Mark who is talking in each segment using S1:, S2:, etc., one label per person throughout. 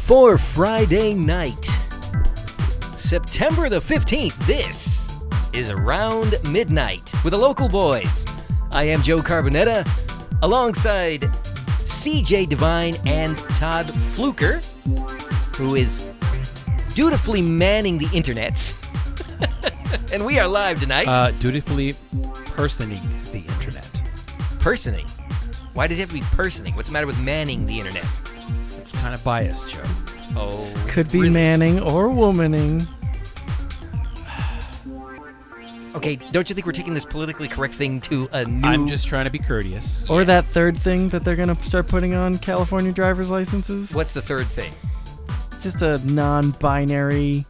S1: For Friday night, September the 15th, this is Around Midnight with the Local Boys. I am Joe Carbonetta, alongside CJ Devine and Todd Fluker, who is dutifully manning the internet. And we are live tonight.
S2: Dutifully personing the internet.
S1: Personing? Why does it have to be personing? What's the matter with manning the internet?
S2: It's kind of biased, Joe.
S1: Oh,
S3: could be
S1: really?
S3: manning or womaning.
S1: Okay, don't you think we're taking this politically correct thing to a new...
S2: I'm just trying to be courteous.
S3: Or that third thing that they're going to start putting on California driver's licenses.
S1: What's the third thing?
S3: Just a non-binary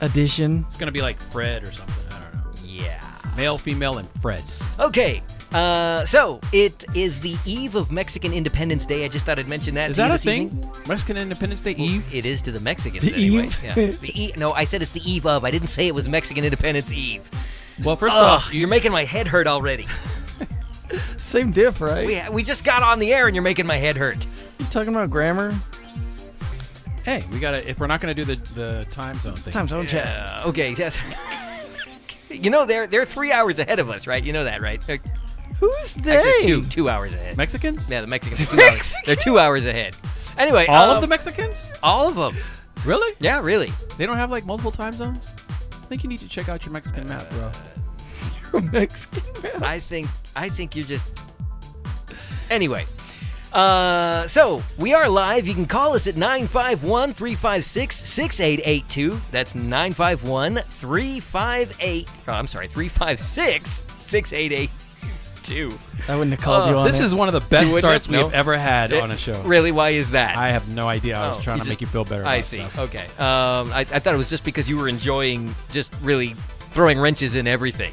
S3: addition.
S2: It's going to be like Fred or something. I don't know.
S1: Yeah.
S2: Male, female, and Fred.
S1: Okay, so it is the eve of Mexican Independence Day. I just thought I'd mention that.
S2: Is that a thing? Mexican Independence Day Eve?
S1: It is to the Mexicans
S3: The
S1: anyway.
S3: eve?
S1: Yeah. No, I said it's the eve of. I didn't say it was Mexican Independence Eve.
S2: Well, first off,
S1: you're making my head hurt already.
S3: Same diff, right?
S1: We just got on the air and you're making my head hurt.
S3: You talking about grammar?
S2: hey, we gotta. If we're not gonna do the time zone thing,
S3: Time zone chat.
S1: Okay, yes. You know, they're 3 hours ahead of us, right? You know that, right?
S3: Who's they?
S1: Actually, it's 2 hours ahead.
S2: Mexicans?
S1: Yeah, the Mexicans are 2 hours. They're 2 hours ahead. Anyway,
S2: All of the Mexicans?
S1: all of them.
S2: Really?
S1: Yeah, really.
S2: They don't have like multiple time zones? I think you need to check out your Mexican map, bro.
S3: Mexican man.
S1: I think you're just. Anyway, so we are live. You can call us at 951-356-6882. That's 951-358. Oh, I'm sorry, 356-6882.
S3: I wouldn't have called you on
S2: This
S3: it.
S2: is one of the best
S1: wouldn't
S2: starts
S1: have? No?
S2: we've ever had on a show.
S1: Really? Why is that?
S2: I have no idea. I was trying to
S1: you
S2: make you feel better.
S1: I
S2: about
S1: see.
S2: stuff.
S1: Okay. I thought it was just because you were enjoying just really throwing wrenches in everything.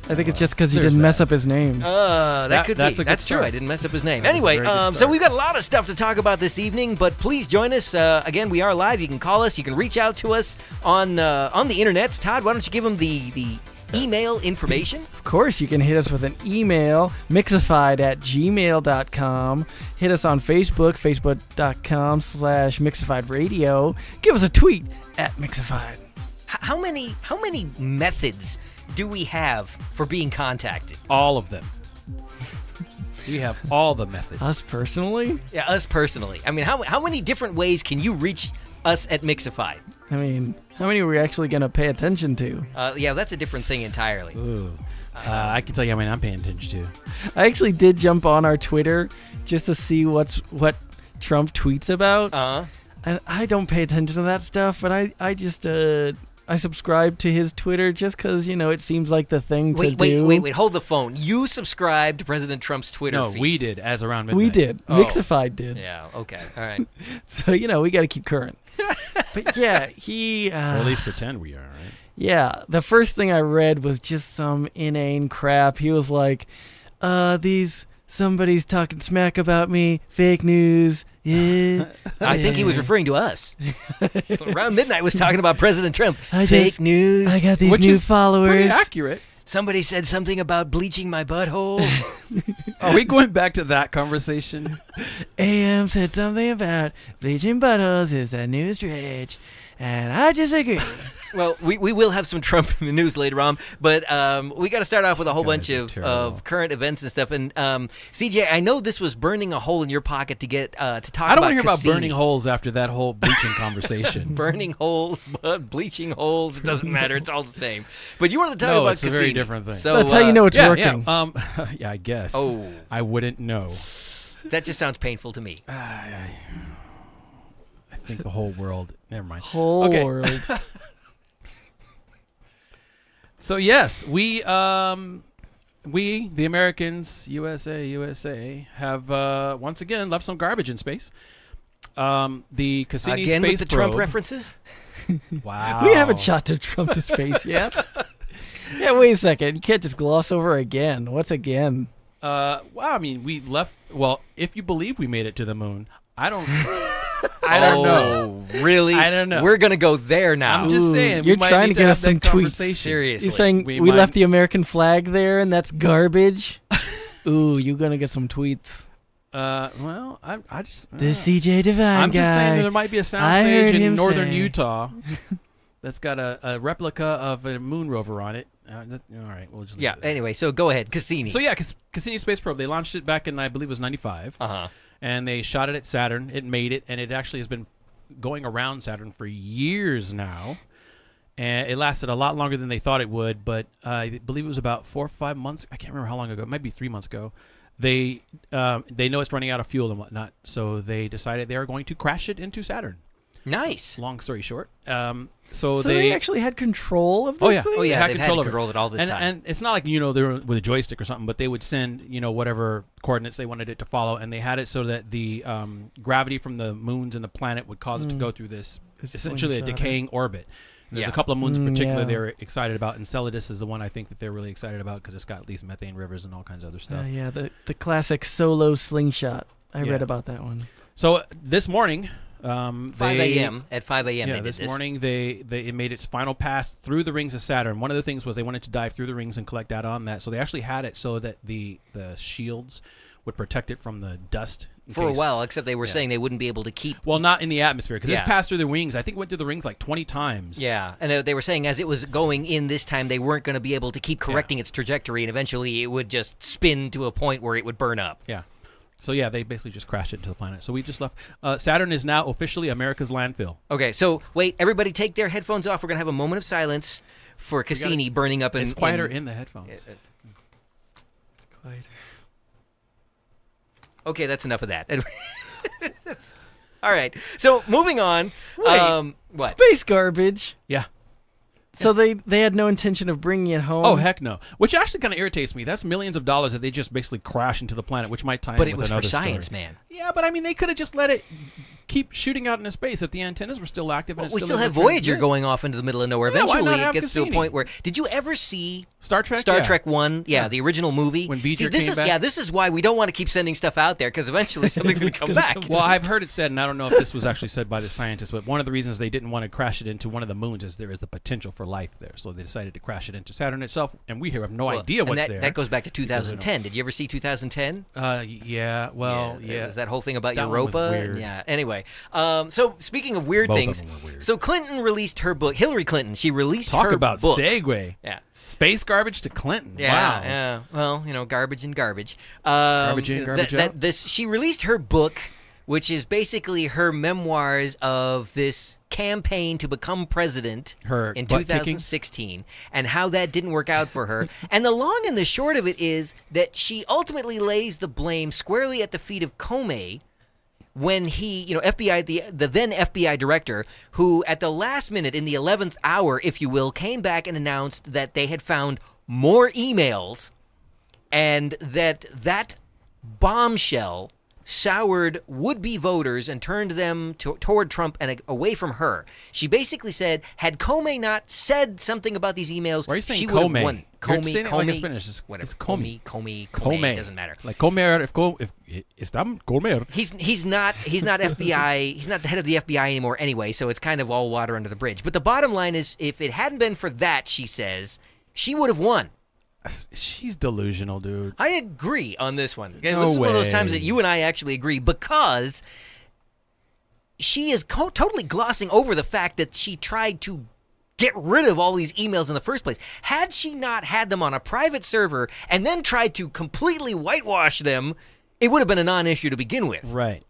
S3: I think it's just because you
S2: There's
S3: didn't mess
S2: that.
S3: up his name.
S1: That could
S2: that's
S1: be.
S2: a good
S1: That's true.
S2: start.
S1: I didn't mess up his name.
S2: That was a
S1: Anyway,
S2: very good
S1: so
S2: start.
S1: we've got a lot of stuff to talk about this evening, but please join us. Again, we are live. You can call us. You can reach out to us on the internets. Todd, why don't you give them the email information?
S3: Of course, you can hit us with an email, mixified@gmail.com. Hit us on Facebook, facebook.com/mixifiedradio. Give us a tweet @mixified.
S1: How many methods do we have for being contacted?
S2: All of them. We have all the methods.
S3: Us personally?
S1: Yeah, us personally. I mean, how many different ways can you reach us at Mixified?
S3: I mean, how many are we actually going to pay attention to?
S1: Yeah, that's a different thing entirely.
S2: Ooh. I can tell you how many I'm paying attention to.
S3: I actually did jump on our Twitter just to see what Trump tweets about. And I don't pay attention to that stuff, but I just I subscribe to his Twitter just because, it seems like the thing to do.
S1: Wait, hold the phone. You subscribed to President Trump's Twitter
S2: No,
S1: feed.
S2: we did as around midnight.
S3: We did.
S1: Oh.
S3: Mixified did.
S1: Yeah, okay, all right.
S3: So, we got to keep current. But yeah, he...
S2: Or at least pretend we are, right?
S3: Yeah, the first thing I read was just some inane crap. He was like, somebody's talking smack about me, fake news. Yeah.
S1: I think he was referring to us. So Around Midnight was talking about President Trump.
S3: I
S1: Fake
S3: just-
S1: news.
S3: I got these
S2: Which
S3: new
S2: is
S3: followers.
S2: Pretty accurate.
S1: Somebody said something about bleaching my butthole.
S2: Are we going back to that conversation?
S3: AM said something about bleaching buttholes is a new stretch, and I disagree.
S1: Well, we will have some Trump in the news later on, but we got to start off with a whole bunch
S2: Guys are
S1: of
S2: terrible.
S1: current events and stuff. And CJ, I know this was burning a hole in your pocket to get to talk about.
S2: I don't want to hear about
S1: Cassini.
S2: burning holes after that whole bleaching conversation.
S1: Burning holes, bleaching holes. It doesn't matter. It's all the same. But you wanted to talk
S2: No,
S1: about
S2: it's a
S1: Cassini.
S2: very different thing.
S1: So,
S3: That's how you know it's
S2: yeah,
S3: working.
S2: yeah. Yeah, I guess.
S1: Oh.
S2: I wouldn't know.
S1: That just sounds painful to me.
S2: I think the whole world. Never mind.
S3: Whole
S2: Okay.
S3: world.
S2: So yes, we the Americans, USA, have once again left some garbage in space. The Cassini
S1: Again
S2: space
S1: with the
S2: probe.
S1: Trump references?
S2: Wow.
S3: We haven't shot to Trump to space yet. Yeah, wait a second. You can't just gloss over again. What's again?
S2: Well, I mean, we left. Well, if you believe we made it to the moon, I don't. I don't know.
S1: Really?
S2: I don't know.
S1: We're gonna go there now.
S2: I'm just saying.
S3: You're
S2: we might
S3: trying
S2: need
S3: to get
S2: have
S3: us some
S2: that
S3: tweets.
S2: conversation.
S1: Seriously.
S3: You're saying
S2: We
S3: we
S2: might-
S3: left the American flag there and that's garbage? Ooh, you're going to get some tweets.
S2: Well, I just.
S3: The CJ Divine
S2: I'm
S3: guy.
S2: just saying that there might be a
S3: I heard
S2: soundstage in
S3: him
S2: northern
S3: say.
S2: Utah that's got a replica of a moon rover on it. All right, we'll just. leave
S1: Yeah.
S2: it there.
S1: Anyway, so go ahead, Cassini.
S2: So yeah, Cassini space probe. They launched it back in, I believe it was '95. And they shot it at Saturn. It made it, and it actually has been going around Saturn for years now. And it lasted a lot longer than they thought it would, but I believe it was about 4 or 5 months. I can't remember how long ago. It might be 3 months ago. They know it's running out of fuel and whatnot, so they decided they are going to crash it into Saturn.
S1: Nice.
S2: Long story short.
S3: So they actually had control of this thing?
S1: Oh yeah,
S2: had
S1: they've
S2: control
S1: had
S2: of it.
S1: control of it all this time.
S2: And it's not like, they were with a joystick or something, but they would send, whatever coordinates they wanted it to follow, and they had it so that the gravity from the moons and the planet would cause it to go through this, essentially a decaying orbit. And there's a couple of moons in particular they were excited about, and Enceladus is the one I think that they're really excited about because it's got at least methane rivers and all kinds of other stuff.
S3: Yeah, the classic solo slingshot. I read about that one.
S2: So this morning...
S1: 5 a.m. At 5 a.m.
S2: Yeah,
S1: they did
S2: this morning it made its final pass through the rings of Saturn. One of the things was they wanted to dive through the rings and collect data on that. So they actually had it so that the shields would protect it from the dust.
S1: For a while, except they were saying they wouldn't be able to keep...
S2: Well, not in the atmosphere, because this passed through the rings. I think it went through the rings like 20 times.
S1: Yeah, and they were saying as it was going in this time, they weren't going to be able to keep correcting its trajectory, and eventually it would just spin to a point where it would burn up.
S2: Yeah. So, yeah, they basically just crashed it into the planet. So we just left. Saturn is now officially America's landfill.
S1: Okay, so wait, everybody take their headphones off. We're going to have a moment of silence for Cassini burning up in...
S2: It's quieter in the headphones.
S3: Quieter.
S1: Okay, that's enough of that. All right, so moving on.
S3: Wait,
S1: what?
S3: Space garbage.
S2: Yeah.
S3: So they had no intention of bringing it home.
S2: Oh, heck no. Which actually kind of irritates me. That's millions of dollars that they just basically crash into the planet, which might tie in with another story.
S1: But it was for science, man.
S2: Yeah, but I mean, they could have just let it keep shooting out into space if the antennas were still active. And
S1: We still have Voyager going off into the middle of nowhere.
S2: Yeah, why
S1: Eventually,
S2: not have
S1: it gets to a
S2: Cassini?
S1: point where... Did you ever see...
S2: Star Trek?
S1: Star Trek 1, the original movie.
S2: When Beecher
S1: this
S2: came
S1: is
S2: back?
S1: Yeah, this is why we don't want to keep sending stuff out there, because eventually something's going to come back.
S2: Well, I've heard it said, and I don't know if this was actually said by the scientists, but one of the reasons they didn't want to crash it into one of the moons is there is the potential for life there. So they decided to crash it into Saturn itself, and we have no idea what's there.
S1: That goes back to 2010. Did you ever see 2010?
S2: Yeah, well,
S1: It was that whole thing about
S2: That one was
S1: Europa.
S2: weird.
S1: Yeah. Anyway, so speaking of weird
S2: Both of
S1: things,
S2: them were weird.
S1: so Clinton released her book. Hillary Clinton. She released
S2: Talk
S1: her
S2: about
S1: book.
S2: segue.
S1: Yeah.
S2: Space garbage to Clinton.
S1: Yeah,
S2: Wow.
S1: yeah. Well, garbage and garbage.
S2: Garbage in, garbage out.
S1: She released her book, which is basically her memoirs of this campaign to become president in
S2: butt kicking?
S1: 2016 and how that didn't work out for her. And the long and the short of it is that she ultimately lays the blame squarely at the feet of Comey when he, FBI, the then FBI director, who at the last minute, in the 11th hour, if you will, came back and announced that they had found more emails and that bombshell soured would-be voters and turned them toward Trump and away from her. She basically said, had Comey not said something about these emails,
S2: Why are you saying
S1: she would have
S2: Comey?
S1: won.
S2: You're saying it like in
S1: Comey,
S2: Spanish. It's
S1: Comey.
S2: Comey.
S1: It doesn't matter.
S2: Like Comer, if está Comer.
S1: He's not FBI. He's not the head of the FBI anymore anyway, so it's kind of all water under the bridge. But the bottom line is, if it hadn't been for that, she says, she would have won.
S2: She's delusional, dude.
S1: I agree on this one.
S2: No
S1: It's one of those
S2: way.
S1: times that you and I actually agree, because she is totally glossing over the fact that she tried to get rid of all these emails in the first place. Had she not had them on a private server and then tried to completely whitewash them, it would have been a non-issue to begin with.
S2: Right.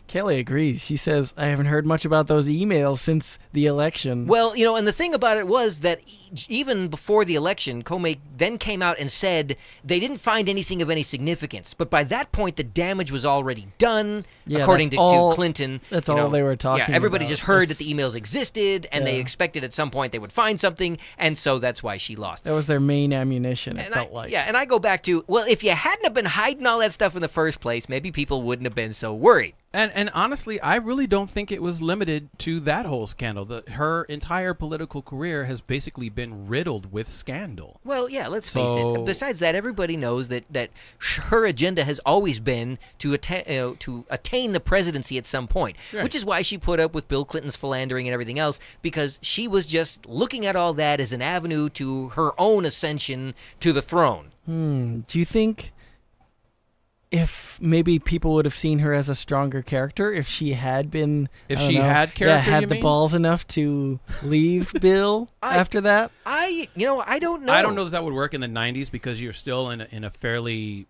S3: Kelly agrees. She says, I haven't heard much about those emails since the election.
S1: Well, and the thing about it was that even before the election, Comey then came out and said they didn't find anything of any significance. But by that point, the damage was already done, according to Clinton.
S3: That's all they were talking about.
S1: Yeah, everybody just heard that the emails existed, and they expected at some point they would find something, and so that's why she lost.
S3: That was their main ammunition, it felt like.
S1: Yeah, and I go back to, well, if you hadn't have been hiding all that stuff in the first place, maybe people wouldn't have been so worried.
S2: And honestly, I really don't think it was limited to that whole scandal. Her entire political career has basically been riddled with scandal.
S1: Well, yeah, let's face it. Besides that, everybody knows that her agenda has always been to attain the presidency at some point,
S2: right.
S1: Which is why she put up with Bill Clinton's philandering and everything else, because she was just looking at all that as an avenue to her own ascension to the throne.
S3: Do you think if maybe people would have seen her as a stronger character if she had been,
S2: had character,
S3: had the balls enough to leave Bill after that?
S1: I don't know.
S2: I don't know that would work in the 90s because you're still in a fairly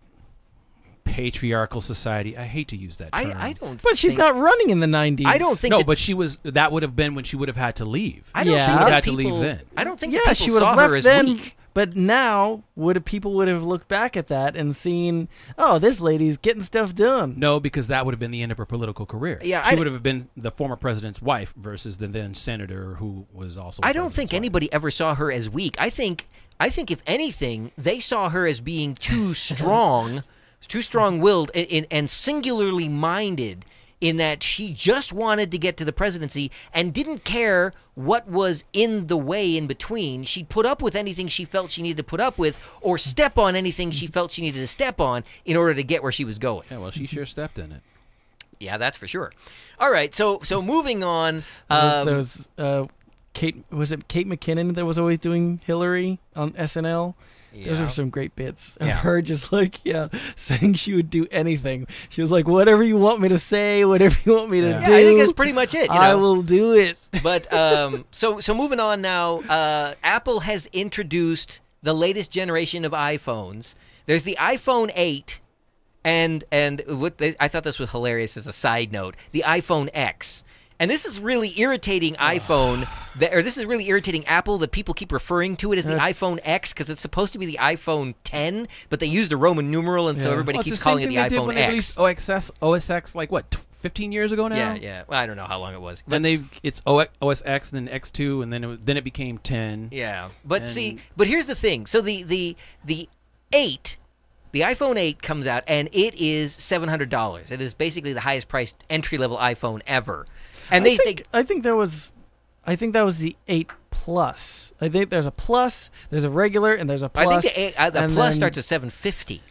S2: patriarchal society. I hate to use that term.
S1: I don't.
S3: But she's not running in the 90s.
S1: I don't think.
S2: No, but she was. That would have been when she would have had to leave.
S1: I don't think
S2: she would have had
S1: people,
S2: to leave then.
S1: I don't think.
S3: Yeah,
S1: she would have left
S3: then.
S1: Weak.
S3: But now, people would have looked back at that and seen, oh, this lady's getting stuff done.
S2: No, because that would have been the end of her political career.
S1: Yeah,
S2: she would have been the former president's wife versus the then senator who was also.
S1: I don't think anybody ever saw her as weak. I think if anything, they saw her as being too strong, too strong-willed, and singularly minded. In that she just wanted to get to the presidency and didn't care what was in the way in between. She'd put up with anything she felt she needed to put up with, or step on anything she felt she needed to step on in order to get where she was going.
S2: Yeah, well, she sure stepped in it.
S1: Yeah, that's for sure. All right, so moving on.
S3: There was Kate McKinnon that was always doing Hillary on SNL?
S1: Yeah.
S3: Those are some great bits of her just saying she would do anything. She was like, whatever you want me to say, whatever you want me to do.
S1: I think that's pretty much it.
S3: I will do it.
S1: But so moving on now, Apple has introduced the latest generation of iPhones. There's the iPhone 8, and I thought this was hilarious as a side note, the iPhone X. And this is really irritating this is really irritating Apple that people keep referring to it as the iPhone X because it's supposed to be the iPhone 10, but they used a Roman numeral, and so everybody keeps calling it the iPhone X.
S2: OS X, like what, 15 years ago now?
S1: Yeah. Well, I don't know how long it was.
S2: Then it's OS X, and then X2, and then it became 10.
S1: Yeah, but but here's the thing. So the 8. The iPhone 8 comes out, and it is $700. It is basically the highest priced entry-level iPhone ever. And I think that was the 8 Plus. I think there's a Plus, there's a regular, and there's a Plus. I think the Plus starts at $750.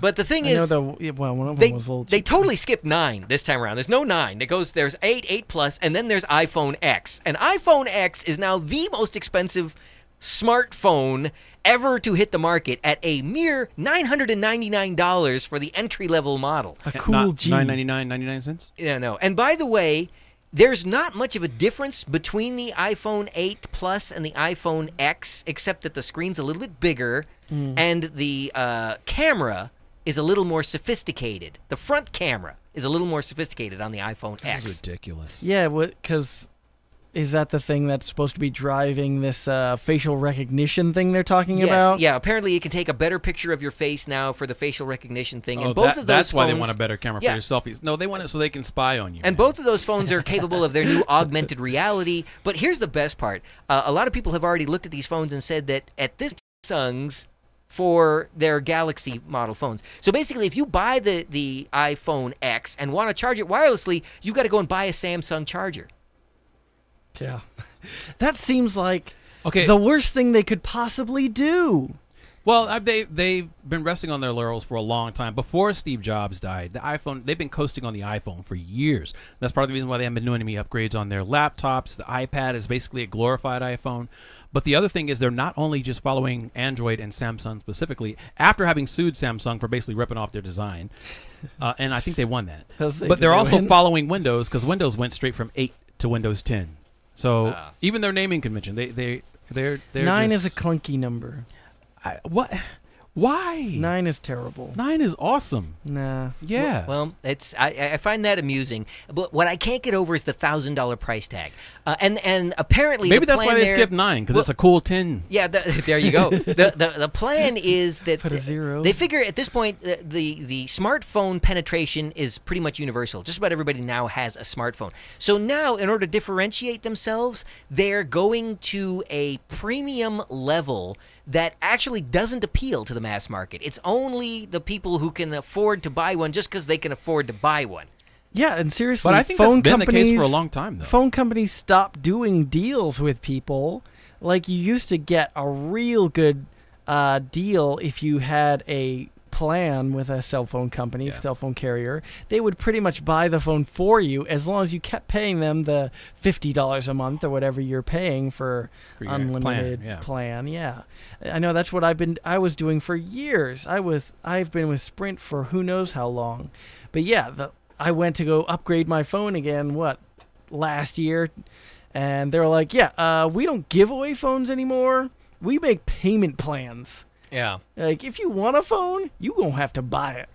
S1: But the thing is,
S3: one of them was a little cheaper.
S1: They totally skipped 9 this time around. There's no 9. There's 8 Plus, and then there's iPhone X. And iPhone X is now the most expensive smartphone ever to hit the market at a mere $999 for the entry-level model.
S3: A cool G.
S2: $9.99.
S1: Yeah, no. And by the way, there's not much of a difference between the iPhone 8 Plus and the iPhone X, except that the screen's a little bit bigger and the camera is a little more sophisticated. The front camera is a little more sophisticated on the iPhone X.
S2: This is ridiculous.
S3: Yeah, because is that the thing that's supposed to be driving this facial recognition thing they're talking about?
S1: Yeah, apparently it can take a better picture of your face now for the facial recognition thing. And both of those
S2: that's
S1: phones,
S2: why they want a better camera for your selfies. No, they want it so they can spy on you.
S1: And both of those phones are capable of their new augmented reality. But here's the best part. A lot of people have already looked at these phones and said that at this Samsung's for their Galaxy model phones. So basically, if you buy the iPhone X and want to charge it wirelessly, you got to go and buy a Samsung charger.
S3: Yeah. That seems like the worst thing they could possibly do.
S2: Well, they've been resting on their laurels for a long time. Before Steve Jobs died, they've been coasting on the iPhone for years. That's part of the reason why they haven't been doing any upgrades on their laptops. The iPad is basically a glorified iPhone. But the other thing is they're not only just following Android and Samsung specifically, after having sued Samsung for basically ripping off their design, and I think they won that. But they're also following Windows, because Windows went straight from 8 to Windows 10. So even their naming convention, they're
S3: 9 is a clunky number.
S2: What? Why?
S3: 9 is terrible.
S2: 9 is awesome.
S3: Nah.
S2: Yeah.
S1: Well, I find that amusing. But what I can't get over is the $1,000 price tag. And apparently
S2: maybe that's why they skipped 9, because it's a cool 10.
S1: Yeah, there you go. The plan is that
S3: put a 0.
S1: They figure at this point the smartphone penetration is pretty much universal. Just about everybody now has a smartphone. So now, in order to differentiate themselves, they're going to a premium level that actually doesn't appeal to the mass market. It's only the people who can afford to buy one just because they can afford to buy one.
S3: Yeah, and seriously,
S2: But I think
S3: phone
S2: that's been the case
S3: companies
S2: for a long time, though.
S3: phone companies stopped doing deals with people. Like, you used to get a real good deal if you had a plan with a cell phone company, cell phone carrier. They would pretty much buy the phone for you as long as you kept paying them the $50 a month or whatever you're paying for unlimited plan. Yeah, I know that's what I was doing for years. I've been with Sprint for who knows how long. But yeah, I went to go upgrade my phone again last year, and they were like, yeah, we don't give away phones anymore. We make payment plans.
S1: Yeah.
S3: Like, if you want a phone, you gonna have to buy it.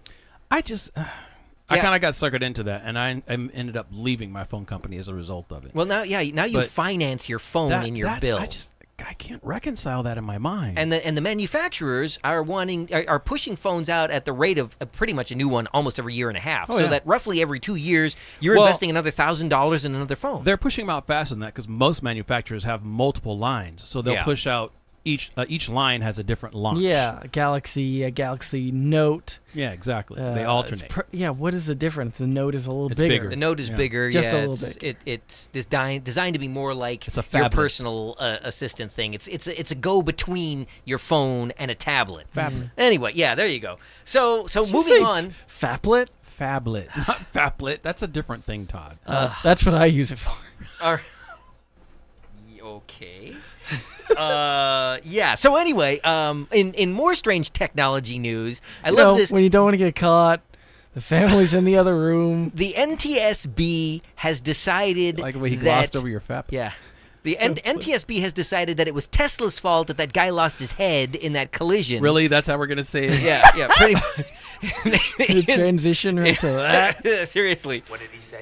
S2: I kind of got suckered into that, and I ended up leaving my phone company as a result of it.
S1: Well, now you finance your phone in your bill.
S2: I can't reconcile that in my mind.
S1: And the manufacturers are pushing phones out at the rate of pretty much a new one almost every year and a half. So that roughly every 2 years you're investing another $1,000 in another phone.
S2: They're pushing them out faster than that because most manufacturers have multiple lines, so they'll push out. Each line has a different launch.
S3: Yeah, a Galaxy Note.
S2: Yeah, exactly. They alternate.
S3: What is the difference? The Note is a little bigger.
S1: The Note is bigger.
S3: Just a little bit.
S1: It's designed to be more like
S2: your
S1: personal assistant thing. It's a go between your phone and a tablet.
S2: Phablet.
S1: Anyway, there you go. So moving on.
S3: Phablet?
S2: Phablet, not Phablet. That's a different thing, Todd.
S3: That's what I use it for.
S1: Okay. So anyway, in more strange technology news, I love this.
S3: When you don't want to get caught, the family's in the other room.
S1: The NTSB has decided
S2: like the way he glossed over your FAP.
S1: Yeah. The NTSB has decided that it was Tesla's fault that guy lost his head in that collision.
S2: Really? That's how we're going to say it?
S1: Yeah, pretty much.
S3: The transition right to that.
S1: Seriously. What did he say?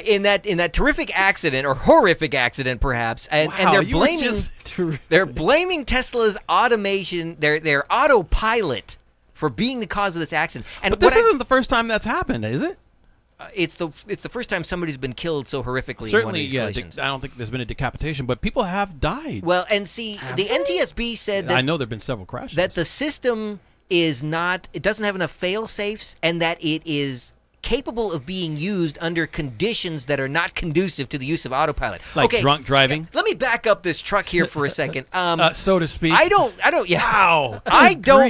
S1: In that terrific accident, or horrific accident perhaps, and they're blaming Tesla's automation, their autopilot, for being the cause of this accident.
S2: But this isn't the first time that's happened, is it?
S1: It's the first time somebody's been killed so horrifically.
S2: Certainly,
S1: in one of these collisions.
S2: I don't think there's been a decapitation, but people have died.
S1: Well, and see, the NTSB said that
S2: I know there've been several crashes.
S1: That the system it doesn't have enough fail-safes, and that it is capable of being used under conditions that are not conducive to the use of autopilot.
S2: Like drunk driving?
S1: Let me back up this truck here for a second.
S2: So to speak.
S1: I don't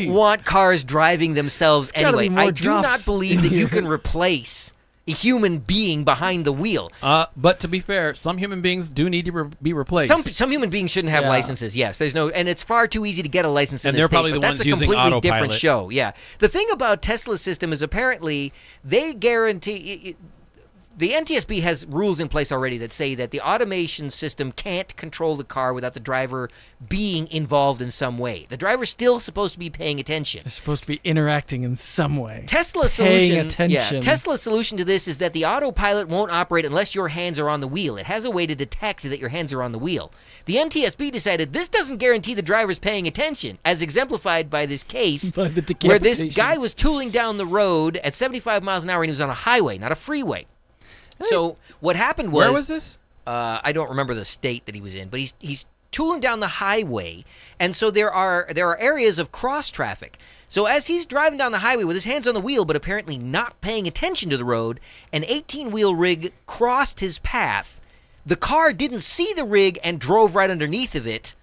S1: want cars driving themselves anyway. I do not believe that you can replace a human being behind the wheel.
S2: But to be fair, some human beings do need to be replaced.
S1: Some human beings shouldn't have licenses. Yes, and it's far too easy to get a license in this state.
S2: Probably the ones using autopilot.
S1: That's a completely different show. Yeah, the thing about Tesla's system is apparently they guarantee. The NTSB has rules in place already that say that the automation system can't control the car without the driver being involved in some way. The driver's still supposed to be paying attention.
S3: They're supposed to be interacting in some way.
S1: Tesla's solution to this is that the autopilot won't operate unless your hands are on the wheel. It has a way to detect that your hands are on the wheel. The NTSB decided this doesn't guarantee the driver's paying attention, as exemplified by this case where this guy was tooling down the road at 75 miles an hour and he was on a highway, not a freeway. So what happened was...
S2: Where was this?
S1: I don't remember the state that he was in, but he's tooling down the highway, and so there are areas of cross traffic. So as he's driving down the highway with his hands on the wheel, but apparently not paying attention to the road, an 18-wheel rig crossed his path. The car didn't see the rig and drove right underneath of it,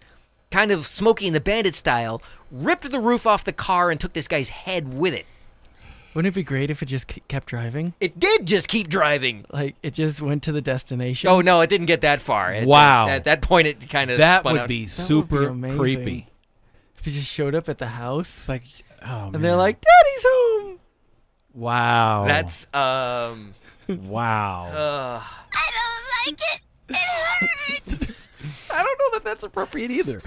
S1: kind of Smokey and the Bandit style, ripped the roof off the car and took this guy's head with it.
S3: Wouldn't it be great if it just kept driving?
S1: It did just keep driving.
S3: Like, it just went to the destination?
S1: Oh, no, it didn't get that far.
S2: Wow.
S1: At that point, it kind of
S2: That
S1: spun
S2: would
S1: out.
S2: be super creepy.
S3: If it just showed up at the house.
S2: It's like, oh, man.
S3: And they're like, Daddy's home.
S2: Wow.
S1: That's,
S2: wow.
S4: I don't like it. It hurts.
S2: I don't know that that's appropriate either.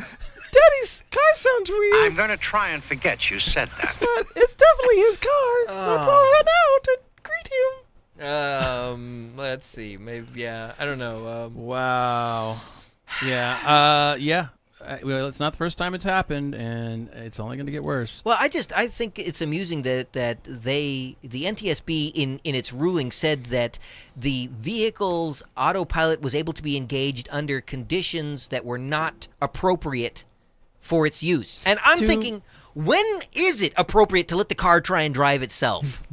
S3: Daddy's car sounds weird.
S5: I'm going to try and forget you said that.
S3: But it's definitely his car. Let's all run out and greet him.
S1: Let's see. Maybe, I don't know.
S2: Wow. Yeah. Well, it's not the first time it's happened, and it's only going to get worse.
S1: Well, I think it's amusing that the NTSB in its ruling said that the vehicle's autopilot was able to be engaged under conditions that were not appropriate for its use. And I'm thinking, when is it appropriate to let the car try and drive itself?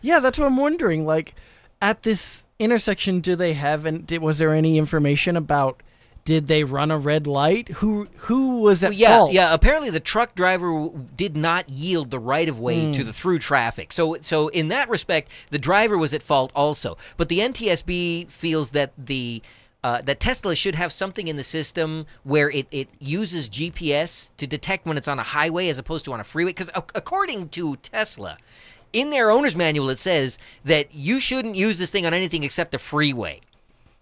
S3: Yeah, that's what I'm wondering. Like, at this intersection, do they have, and was there any information about, did they run a red light? Who was at fault?
S1: Yeah, apparently the truck driver did not yield the right-of-way to the through traffic. So in that respect, the driver was at fault also. But the NTSB feels that that Tesla should have something in the system where it uses GPS to detect when it's on a highway as opposed to on a freeway. Because according to Tesla, in their owner's manual, it says that you shouldn't use this thing on anything except a freeway.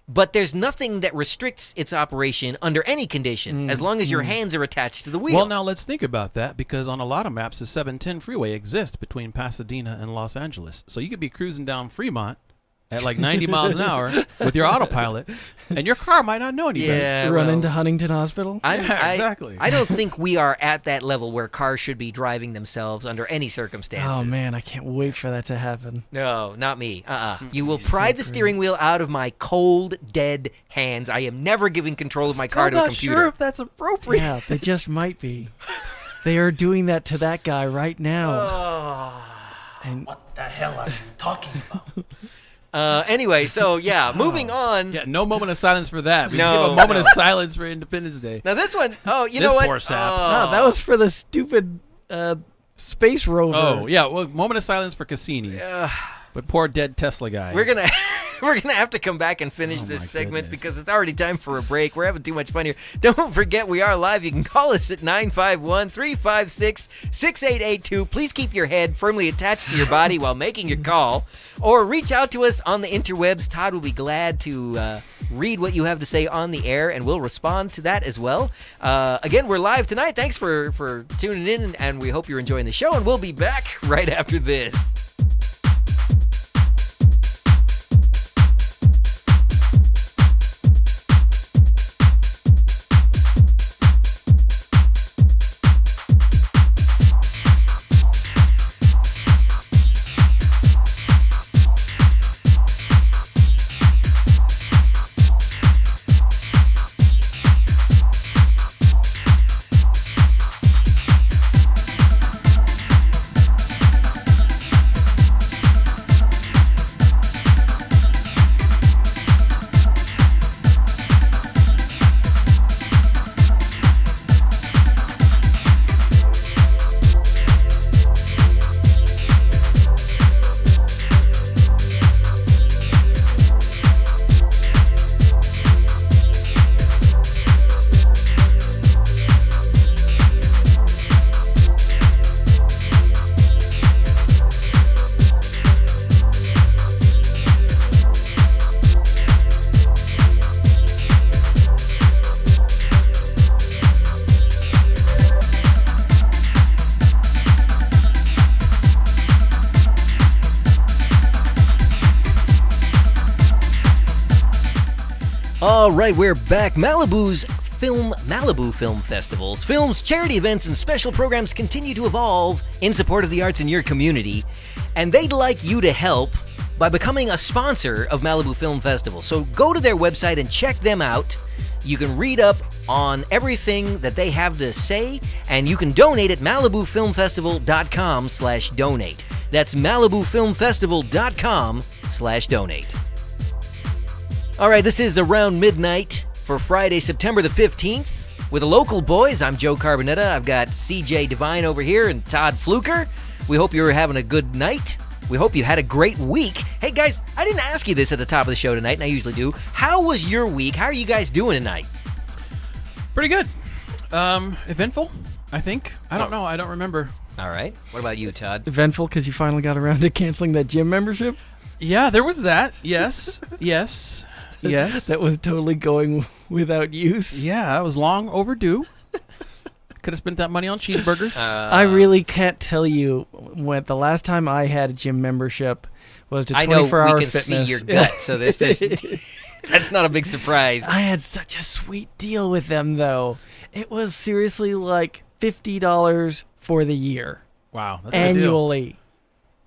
S1: But there's nothing that restricts its operation under any condition as long as your hands are attached to the wheel.
S2: Well, now let's think about that, because on a lot of maps, the 710 freeway exists between Pasadena and Los Angeles. So you could be cruising down Fremont at like 90 miles an hour with your autopilot, and your car might not know any better.
S3: Run into Huntington Hospital?
S2: Exactly.
S1: I don't think we are at that level where cars should be driving themselves under any circumstances.
S3: Oh, man, I can't wait for that to happen.
S1: No, not me. You will pry the steering wheel out of my cold, dead hands. I am never giving control of my car to a computer.
S2: I'm not sure if that's appropriate.
S3: Yeah, they just might be. They are doing that to that guy right now. And
S6: What the hell are you talking about?
S1: Anyway, so yeah, moving on.
S2: Yeah, no moment of silence for that. We
S1: No,
S2: give a moment of silence for Independence Day.
S1: Now this one, you
S2: This
S1: know what?
S2: poor sap.
S3: no, that was for the stupid space rover.
S2: Oh, yeah, well, moment of silence for Cassini. But poor dead Tesla guy.
S1: We're gonna have to come back and finish
S2: Oh,
S1: this
S2: my
S1: segment
S2: goodness.
S1: because it's already time for a break. We're having too much fun here. Don't forget we are live. You can call us at 951-356-6882. Please keep your head firmly attached to your body while making your call, or reach out to us on the interwebs. Todd will be glad to read what you have to say on the air, and we'll respond to that as well. Again, we're live tonight. Thanks for tuning in, and we hope you're enjoying the show, and we'll be back right after this. All right, we're back. Malibu Film Festivals, films, charity events, and special programs continue to evolve in support of the arts in your community, and they'd like you to help by becoming a sponsor of Malibu Film Festival. So go to their website and check them out. You can read up on everything that they have to say, and you can donate at MalibuFilmFestival.com/donate. That's MalibuFilmFestival.com/donate. All right, this is Around Midnight for Friday, September the 15th. With the local boys, I'm Joe Carbonetta. I've got CJ Devine over here and Todd Fluker. We hope you're having a good night. We hope you had a great week. Hey, guys, I didn't ask you this at the top of the show tonight, and I usually do. How was your week? How are you guys doing tonight?
S2: Pretty good. Eventful, I think. I don't know. I don't remember.
S1: All right. What about you, Todd?
S3: Eventful because you finally got around to canceling that gym membership?
S2: Yeah, there was that. Yes. Yes. Yes.
S3: That was totally going without use.
S2: Yeah, that was long overdue. Could have spent that money on cheeseburgers.
S3: I really can't tell you when the last time I had a gym membership was to 24 Hour
S1: we can
S3: Fitness.
S1: see your gut, so this that's not a big surprise.
S3: I had such a sweet deal with them, though. It was seriously like $50 for the year.
S2: Wow, that's a good deal.
S3: Annually.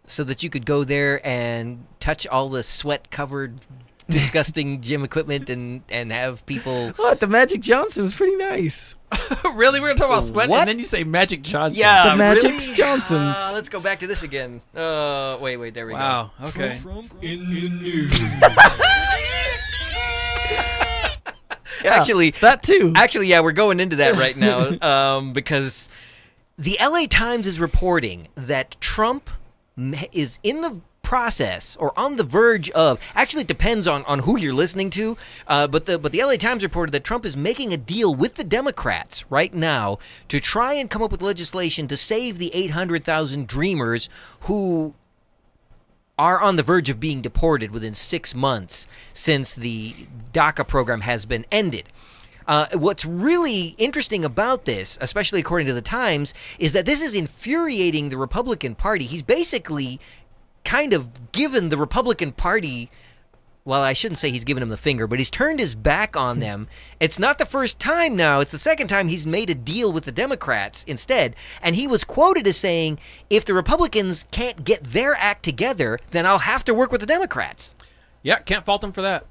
S1: So that you could go there and touch all the sweat-covered, disgusting gym equipment and have people...
S3: What? The Magic Johnson was pretty nice.
S2: Really? We're gonna talk about sweat,
S1: What?
S2: and then you say Magic Johnson?
S1: Yeah,
S3: The Magic
S1: really?
S3: Johnsons.
S1: Let's go back to this again. Wait, there we go.
S2: Wow. Okay.
S1: Actually,
S3: That too.
S1: yeah, we're going into that right now because the LA Times is reporting that Trump is in the process or on the verge of, actually it depends on who you're listening to, but the LA Times reported that Trump is making a deal with the Democrats right now to try and come up with legislation to save the 800,000 Dreamers who are on the verge of being deported within 6 months since the DACA program has been ended. What's really interesting about this, especially according to the Times, is that this is infuriating the Republican Party. He's basically kind of given the Republican Party, well, I shouldn't say he's given them the finger, but he's turned his back on them. It's not the first time now. It's the second time he's made a deal with the Democrats instead. And he was quoted as saying, if the Republicans can't get their act together, then I'll have to work with the Democrats.
S2: Yeah, can't fault him for that.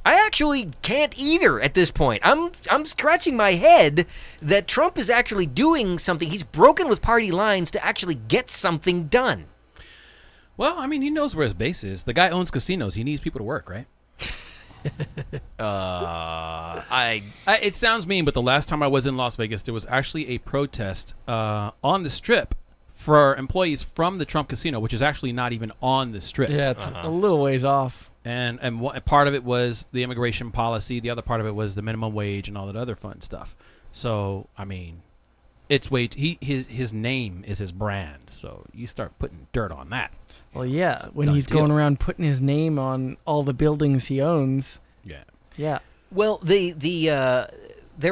S1: I actually can't either at this point. I'm scratching my head that Trump is actually doing something. He's broken with party lines to actually get something done.
S2: Well, I mean, he knows where his base is. The guy owns casinos. He needs people to work, right? It sounds mean, but the last time I was in Las Vegas, there was actually a protest on the Strip for employees from the Trump casino, which is actually not even on the Strip.
S3: Yeah, it's a little ways off.
S2: And part of it was the immigration policy. The other part of it was the minimum wage and all that other fun stuff. So, I mean, it's his name is his brand. So you start putting dirt on that.
S3: Well, yeah,
S2: It's a
S3: when
S2: done
S3: he's
S2: deal.
S3: going around putting his name on all the buildings he owns.
S2: Yeah.
S3: Yeah.
S1: Well, there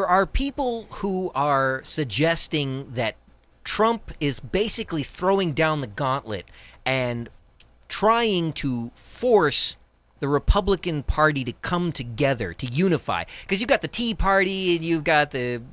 S1: are people who are suggesting that Trump is basically throwing down the gauntlet and trying to force the Republican Party to come together, to unify. Because you've got the Tea Party and you've got the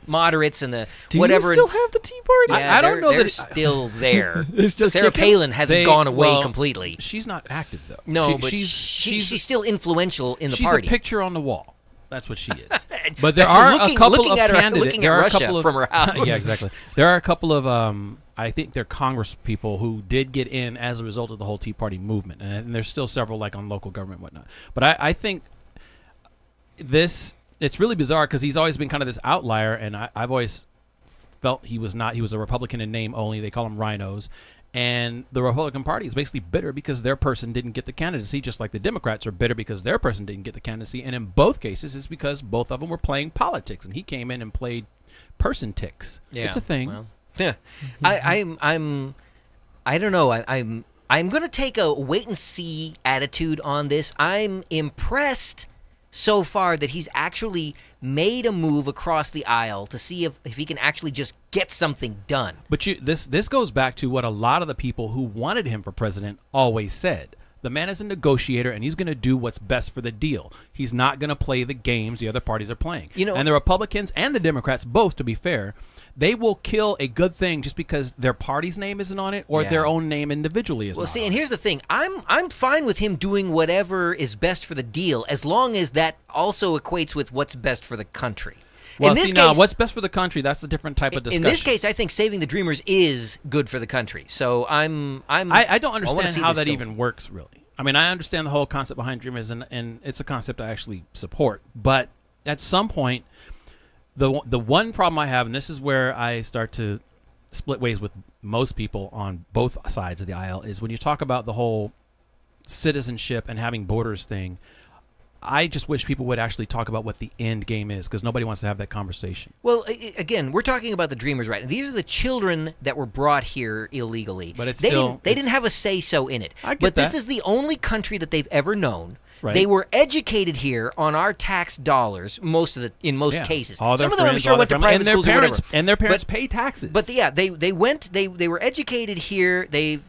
S1: moderates and the
S3: Do
S1: whatever.
S3: you still have the Tea Party?
S1: Yeah,
S2: I don't know
S1: they're
S2: that
S1: still there.
S3: They're still
S1: Sarah
S3: kicking?
S1: Palin hasn't gone away completely.
S2: She's not active though.
S1: No, but she's still influential in the
S2: she's
S1: party.
S2: a picture on the wall. That's what she is. But there are a couple
S1: looking
S2: of
S1: at her-
S2: candidates.
S1: looking
S2: there
S1: at
S2: are
S1: Russia
S2: a couple of,
S1: from her house.
S2: Yeah, exactly. There are a couple of I think they're Congress people who did get in as a result of the whole Tea Party movement, and there's still several like on local government and whatnot. But I think it's really bizarre because he's always been kind of this outlier, and I've always felt he was not. He was a Republican in name only. They call him rhinos. And the Republican Party is basically bitter because their person didn't get the candidacy, just like the Democrats are bitter because their person didn't get the candidacy. And in both cases, it's because both of them were playing politics, and he came in and played person ticks.
S1: Yeah,
S2: it's a thing.
S1: well, yeah, I don't know. I'm going to take a wait and see attitude on this. I'm impressed so far that he's actually made a move across the aisle to see if he can actually just get something done.
S2: But this goes back to what a lot of the people who wanted him for president always said. The man is a negotiator, and he's going to do what's best for the deal. He's not going to play the games the other parties are playing. And the Republicans and the Democrats, both, to be fair, they will kill a good thing just because their party's name isn't on it or their own name individually is
S1: Well,
S2: not
S1: see,
S2: on
S1: and here's the thing. I'm fine with him doing whatever is best for the deal as long as that also equates with what's best for the country.
S2: Well,
S1: in this
S2: see,
S1: case,
S2: now, what's best for the country, that's a different type of discussion.
S1: In this case, I think saving the Dreamers is good for the country. So
S2: I don't understand how that even works, really. I mean, I understand the whole concept behind Dreamers, and it's a concept I actually support. But at some point, the one problem I have, and this is where I start to split ways with most people on both sides of the aisle, is when you talk about the whole citizenship and having borders thing, I just wish people would actually talk about what the end game is, because nobody wants to have that conversation.
S1: Well, again, we're talking about the Dreamers, right? These are the children that were brought here illegally.
S2: But it's
S1: they
S2: still,
S1: didn't have a say-so in it.
S2: I get
S1: but this
S2: that.
S1: is the only country that they've ever known.
S2: Right.
S1: They were educated here on our tax dollars, in most cases.
S2: All their
S1: Some of them, I'm
S2: friends,
S1: sure,
S2: all
S1: went
S2: their
S1: to
S2: family,
S1: private schools or whatever.
S2: And their parents pay taxes.
S1: But yeah, they were educated here. They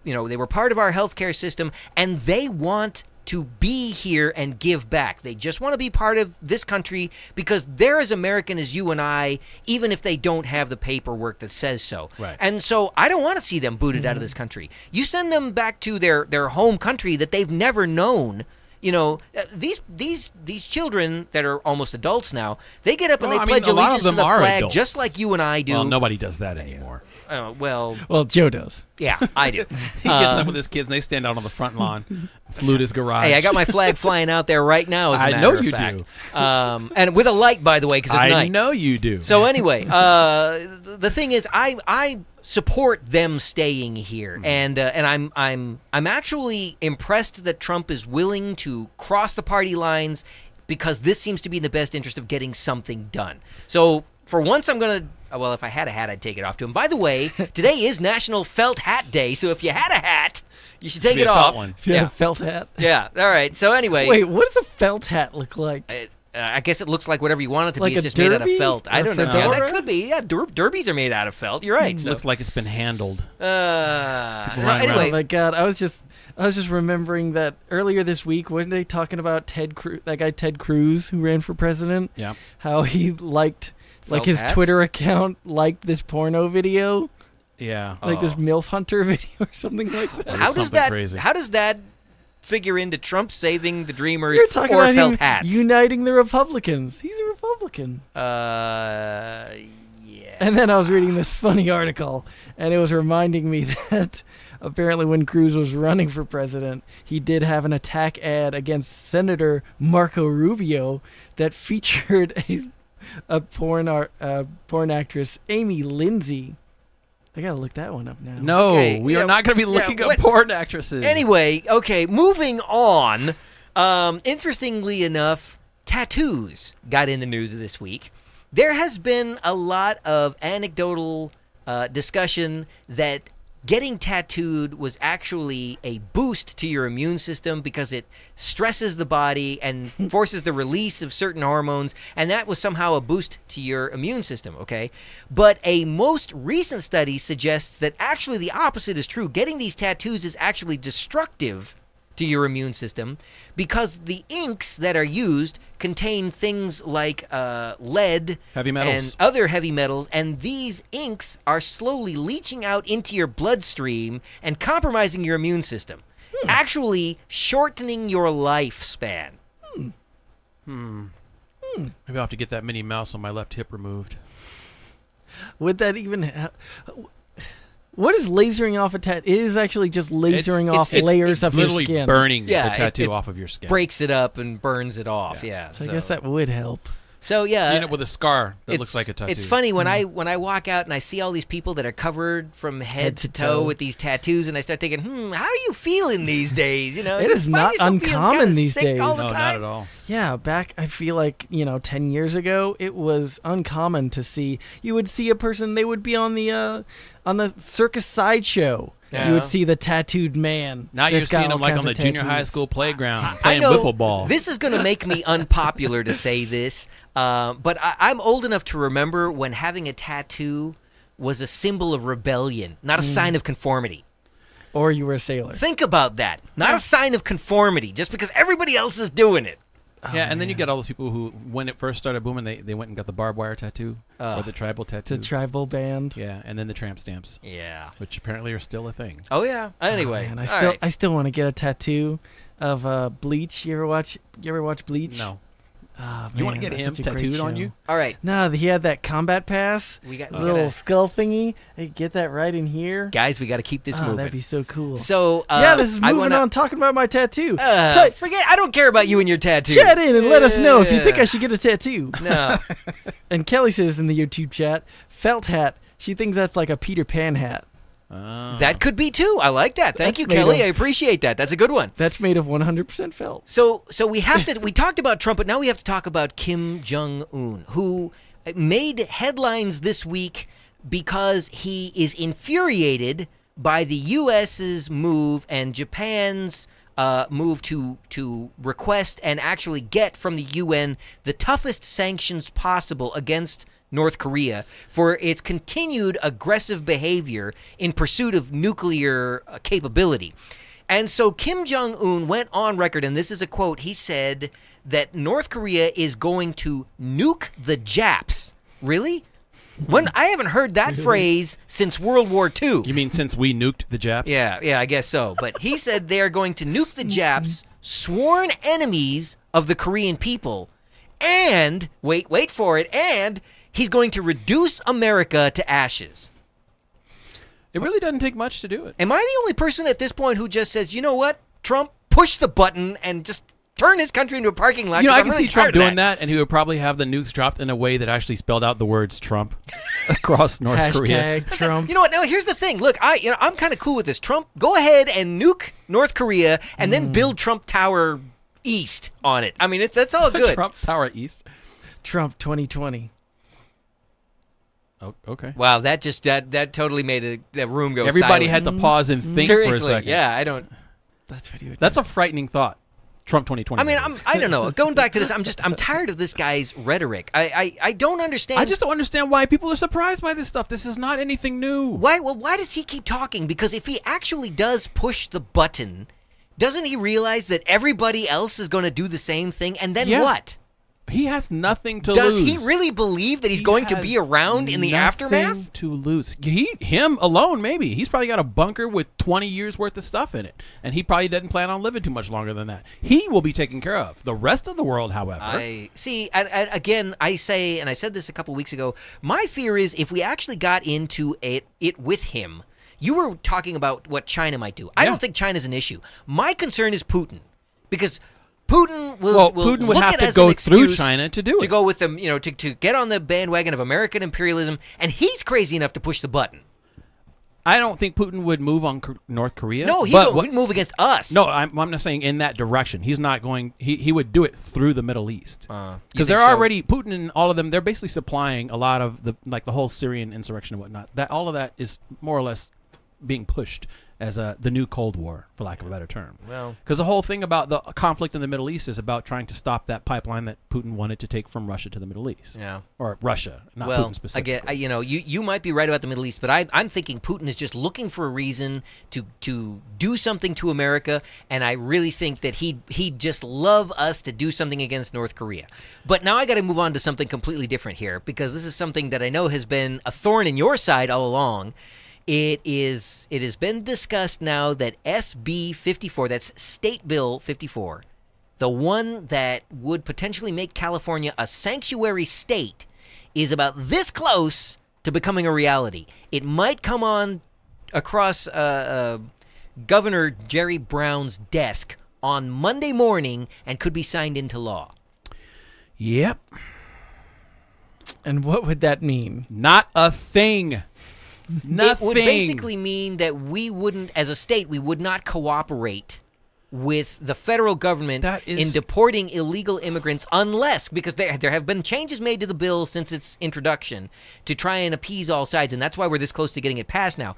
S1: were part of our healthcare system, and they want to be here and give back. They just want to be part of this country because they're as American as you and I, even if they don't have the paperwork that says so.
S2: Right.
S1: And so I don't want to see them booted out of this country. You send them back to their home country that they've never known. these children that are almost adults now, they get up and
S2: Well,
S1: they
S2: I mean,
S1: pledge
S2: a lot of
S1: allegiance to
S2: them
S1: the
S2: are
S1: flag
S2: adults.
S1: just like you and I do.
S2: Well, nobody does that anymore.
S1: Well,
S3: Joe does.
S1: yeah, I do.
S2: He gets up with his kids and they stand out on the front lawn, salute his garage.
S1: Hey, I got my flag flying out there right now. As a
S2: I
S1: matter
S2: know
S1: of
S2: you
S1: fact.
S2: do.
S1: And with a light, by the way, because it's
S2: I
S1: night.
S2: know you do.
S1: So anyway, the thing is, I support them staying here, and I'm actually impressed that Trump is willing to cross the party lines because this seems to be in the best interest of getting something done. So for once, I'm gonna. Well, if I had a hat, I'd take it off to him. By the way, today is National Felt Hat Day, so if you had a hat, you should take
S2: Be
S1: it
S2: a felt
S1: off.
S2: one.
S3: If you had
S1: Yeah.
S3: a felt hat.
S1: Yeah. All right. So anyway,
S3: Wait, what does a felt hat look like?
S1: I guess it looks like whatever you want it to
S3: Like
S1: be. It's
S3: a
S1: just made out of
S3: derby?
S1: felt. I
S3: Or
S1: don't know. Yeah,
S3: fedora?
S1: that could be. Yeah, derbies are made out of felt. You're right. So.
S2: Looks like it's been handled.
S1: No,
S2: Right,
S1: anyway,
S3: Oh my God, I was just remembering that earlier this week, weren't they talking about that guy Ted Cruz who ran for president?
S2: Yeah.
S3: How he liked, like
S1: Felt
S3: his
S1: hats?
S3: Twitter account liked this porno video,
S2: Yeah.
S3: like this MILF Hunter video or something like that.
S1: how does
S2: something
S1: that
S2: crazy.
S1: how does that figure into Trump saving the Dreamers
S3: You're talking
S1: or
S3: about
S1: felt
S3: him
S1: hats?
S3: uniting the Republicans. He's a Republican.
S1: Yeah.
S3: And then I was reading this funny article, and it was reminding me that apparently when Cruz was running for president, he did have an attack ad against Senator Marco Rubio that featured a porn actress, Amy Lindsay. I gotta look that one up now.
S2: No,
S1: Okay,
S2: we
S1: yeah,
S2: are not going to be
S1: yeah,
S2: looking
S1: what-
S2: at porn actresses.
S1: Anyway, okay, moving on. Interestingly enough, tattoos got in the news this week. There has been a lot of anecdotal discussion that getting tattooed was actually a boost to your immune system because it stresses the body and forces the release of certain hormones, and that was somehow a boost to your immune system, okay? But a most recent study suggests that actually the opposite is true. Getting these tattoos is actually destructive to your immune system because the inks that are used contain things like lead,
S2: Heavy metals.
S1: and other heavy metals, and these inks are slowly leaching out into your bloodstream and compromising your immune system, actually shortening your lifespan.
S2: Maybe I'll have to get that Minnie Mouse on my left hip removed.
S3: Would that even? What is lasering off a tattoo? It is actually just lasering off layers of your
S2: literally
S3: skin.
S2: burning
S1: Yeah,
S2: the tattoo
S1: it
S2: off of your skin.
S1: Breaks it up and burns it off. Yeah.
S3: So I guess that would help.
S1: So yeah.
S2: You end up with a scar that looks like a tattoo.
S1: It's funny when I walk out and I see all these people that are covered from head to toe with these tattoos, and I start thinking, how are you feeling these days? You know,
S3: It is
S1: you find
S3: not
S1: yourself feeling
S3: uncommon
S1: kinda
S3: these
S1: sick
S3: days.
S1: all the
S2: No,
S1: time?
S2: not at all.
S3: Yeah, I feel like, 10 years ago, it was uncommon to see. You would see a person, they would be on the circus sideshow.
S1: Yeah.
S3: You would see the tattooed man.
S2: Now you're
S3: that's got
S2: seeing
S3: all
S2: them like
S3: kinds
S2: on the
S3: of
S2: junior high
S3: tattoos.
S2: school playground
S1: I
S2: playing
S1: know
S2: wiffle ball.
S1: this is going to make me unpopular to say this, but I'm old enough to remember when having a tattoo was a symbol of rebellion, not a sign of conformity.
S3: Or you were a sailor.
S1: Think about that. Not a sign of conformity, just because everybody else is doing it.
S2: Yeah, and then you get all those people who, when it first started booming, they went and got the barbed wire tattoo or the tribal tattoo.
S3: It's a tribal band.
S2: Yeah, and then the tramp stamps,
S1: Yeah.
S2: which apparently are still a thing.
S1: Oh yeah. Anyway,
S3: And
S1: all
S3: I
S1: right.
S3: still want to get a tattoo of Bleach. You ever watch Bleach?
S2: No.
S3: Oh,
S2: You want to
S3: man,
S2: get
S3: that's
S2: him
S3: such a great
S2: tattooed on
S3: show.
S2: you?
S1: All right,
S3: No, he had that combat pass.
S1: we got
S3: Little
S1: gotta-
S3: skull thingy. Hey, get that right in here.
S1: guys. We got to keep this
S3: Oh,
S1: moving.
S3: that'd be so cool.
S1: So
S3: yeah, this is
S1: I
S3: moving
S1: wanna,
S3: on. Talking about my tattoo.
S1: Forget. I don't care about you and your tattoo.
S3: Chat in and let us know if you think
S1: Yeah.
S3: I should get a tattoo.
S1: No.
S3: And Kelly says in the YouTube chat, felt hat. She thinks that's like a Peter Pan hat.
S1: That could be too. I like that. Thank
S3: That's
S1: you,
S3: made
S1: Kelly.
S3: of-
S1: I appreciate that. That's a good one.
S3: That's made of 100% felt.
S1: So we have to. We talked about Trump, but now we have to talk about Kim Jong Un, who made headlines this week because he is infuriated by the U.S.'s move and Japan's move to request and actually get from the UN the toughest sanctions possible against North Korea for its continued aggressive behavior in pursuit of nuclear capability. And so Kim Jong-un went on record, and this is a quote, he said that North Korea is going to nuke the Japs. Really? When I haven't heard that phrase since World War II.
S2: You mean since we nuked the Japs?
S1: Yeah, I guess so. But he said they are going to nuke the Japs, sworn enemies of the Korean people, and, wait for it, and he's going to reduce America to ashes.
S2: It really doesn't take much to do it.
S1: Am I the only person at this point who just says, you know what, Trump, push the button and just turn his country into a parking lot?
S2: You know, I
S1: I'm
S2: can
S1: really
S2: see Trump
S1: tired of
S2: doing that, and he would probably have the nukes dropped in a way that actually spelled out the words Trump across North Korea.
S3: Hashtag Trump.
S1: You know what? Now here's the thing. Look, I'm kind of cool with this. Trump, go ahead and nuke North Korea, and then build Trump Tower East on it. I mean, that's all good.
S2: Trump Tower East.
S3: Trump 2020.
S2: Oh, okay.
S1: Wow, that totally made the room go.
S2: Everybody
S1: silent.
S2: had to pause and think
S1: Seriously,
S2: for a second.
S1: yeah, I don't.
S3: That's what he would.
S2: That's a frightening thought. Trump 2020.
S1: I mean, I don't know. Going back to this, I'm tired of this guy's rhetoric. I don't understand.
S2: I just don't understand why people are surprised by this stuff. This is not anything new.
S1: Why? Well, why does he keep talking? Because if he actually does push the button, doesn't he realize that everybody else is going to do the same thing? And then what?
S2: He has nothing to
S1: Does
S2: lose.
S1: he really believe that he's going to be around in the aftermath?
S2: Nothing to lose. Him alone, maybe. He's probably got a bunker with 20 years worth of stuff in it, and he probably doesn't plan on living too much longer than that. He will be taken care of. The rest of the world, however,
S1: Again, I say, and I said this a couple weeks ago, my fear is if we actually got into it with him. You were talking about what China might do. I don't think China's an issue. My concern is Putin, because Putin
S2: Putin would have to go through China to do it.
S1: To go with them, to get on the bandwagon of American imperialism, and he's crazy enough to push the button.
S2: I don't think Putin would move on North Korea.
S1: No, he would move against us.
S2: No, I'm not saying in that direction. He's not going. He would do it through the Middle East because they're already Putin and all of them. They're basically supplying a lot of the whole Syrian insurrection and whatnot. That all of that is more or less being pushed as the new Cold War, for lack of a better term.
S1: Well,
S2: because the whole thing about the conflict in the Middle East is about trying to stop that pipeline that Putin wanted to take from Russia to the Middle East.
S1: Yeah,
S2: or Russia, not Putin specifically.
S1: Again, you might be right about the Middle East, but I'm thinking Putin is just looking for a reason to do something to America, and I really think that he'd just love us to do something against North Korea. But now I got to move on to something completely different here, because this is something that I know has been a thorn in your side all along. It has been discussed now that SB 54, that's State Bill 54, the one that would potentially make California a sanctuary state, is about this close to becoming a reality. It might come on across Governor Jerry Brown's desk on Monday morning and could be signed into law.
S2: Yep.
S3: And what would that mean?
S2: Not a thing. Nothing.
S1: It would basically mean that we wouldn't, as a state, we would not cooperate with the federal government in deporting illegal immigrants unless, because there have been changes made to the bill since its introduction to try and appease all sides, and that's why we're this close to getting it passed now.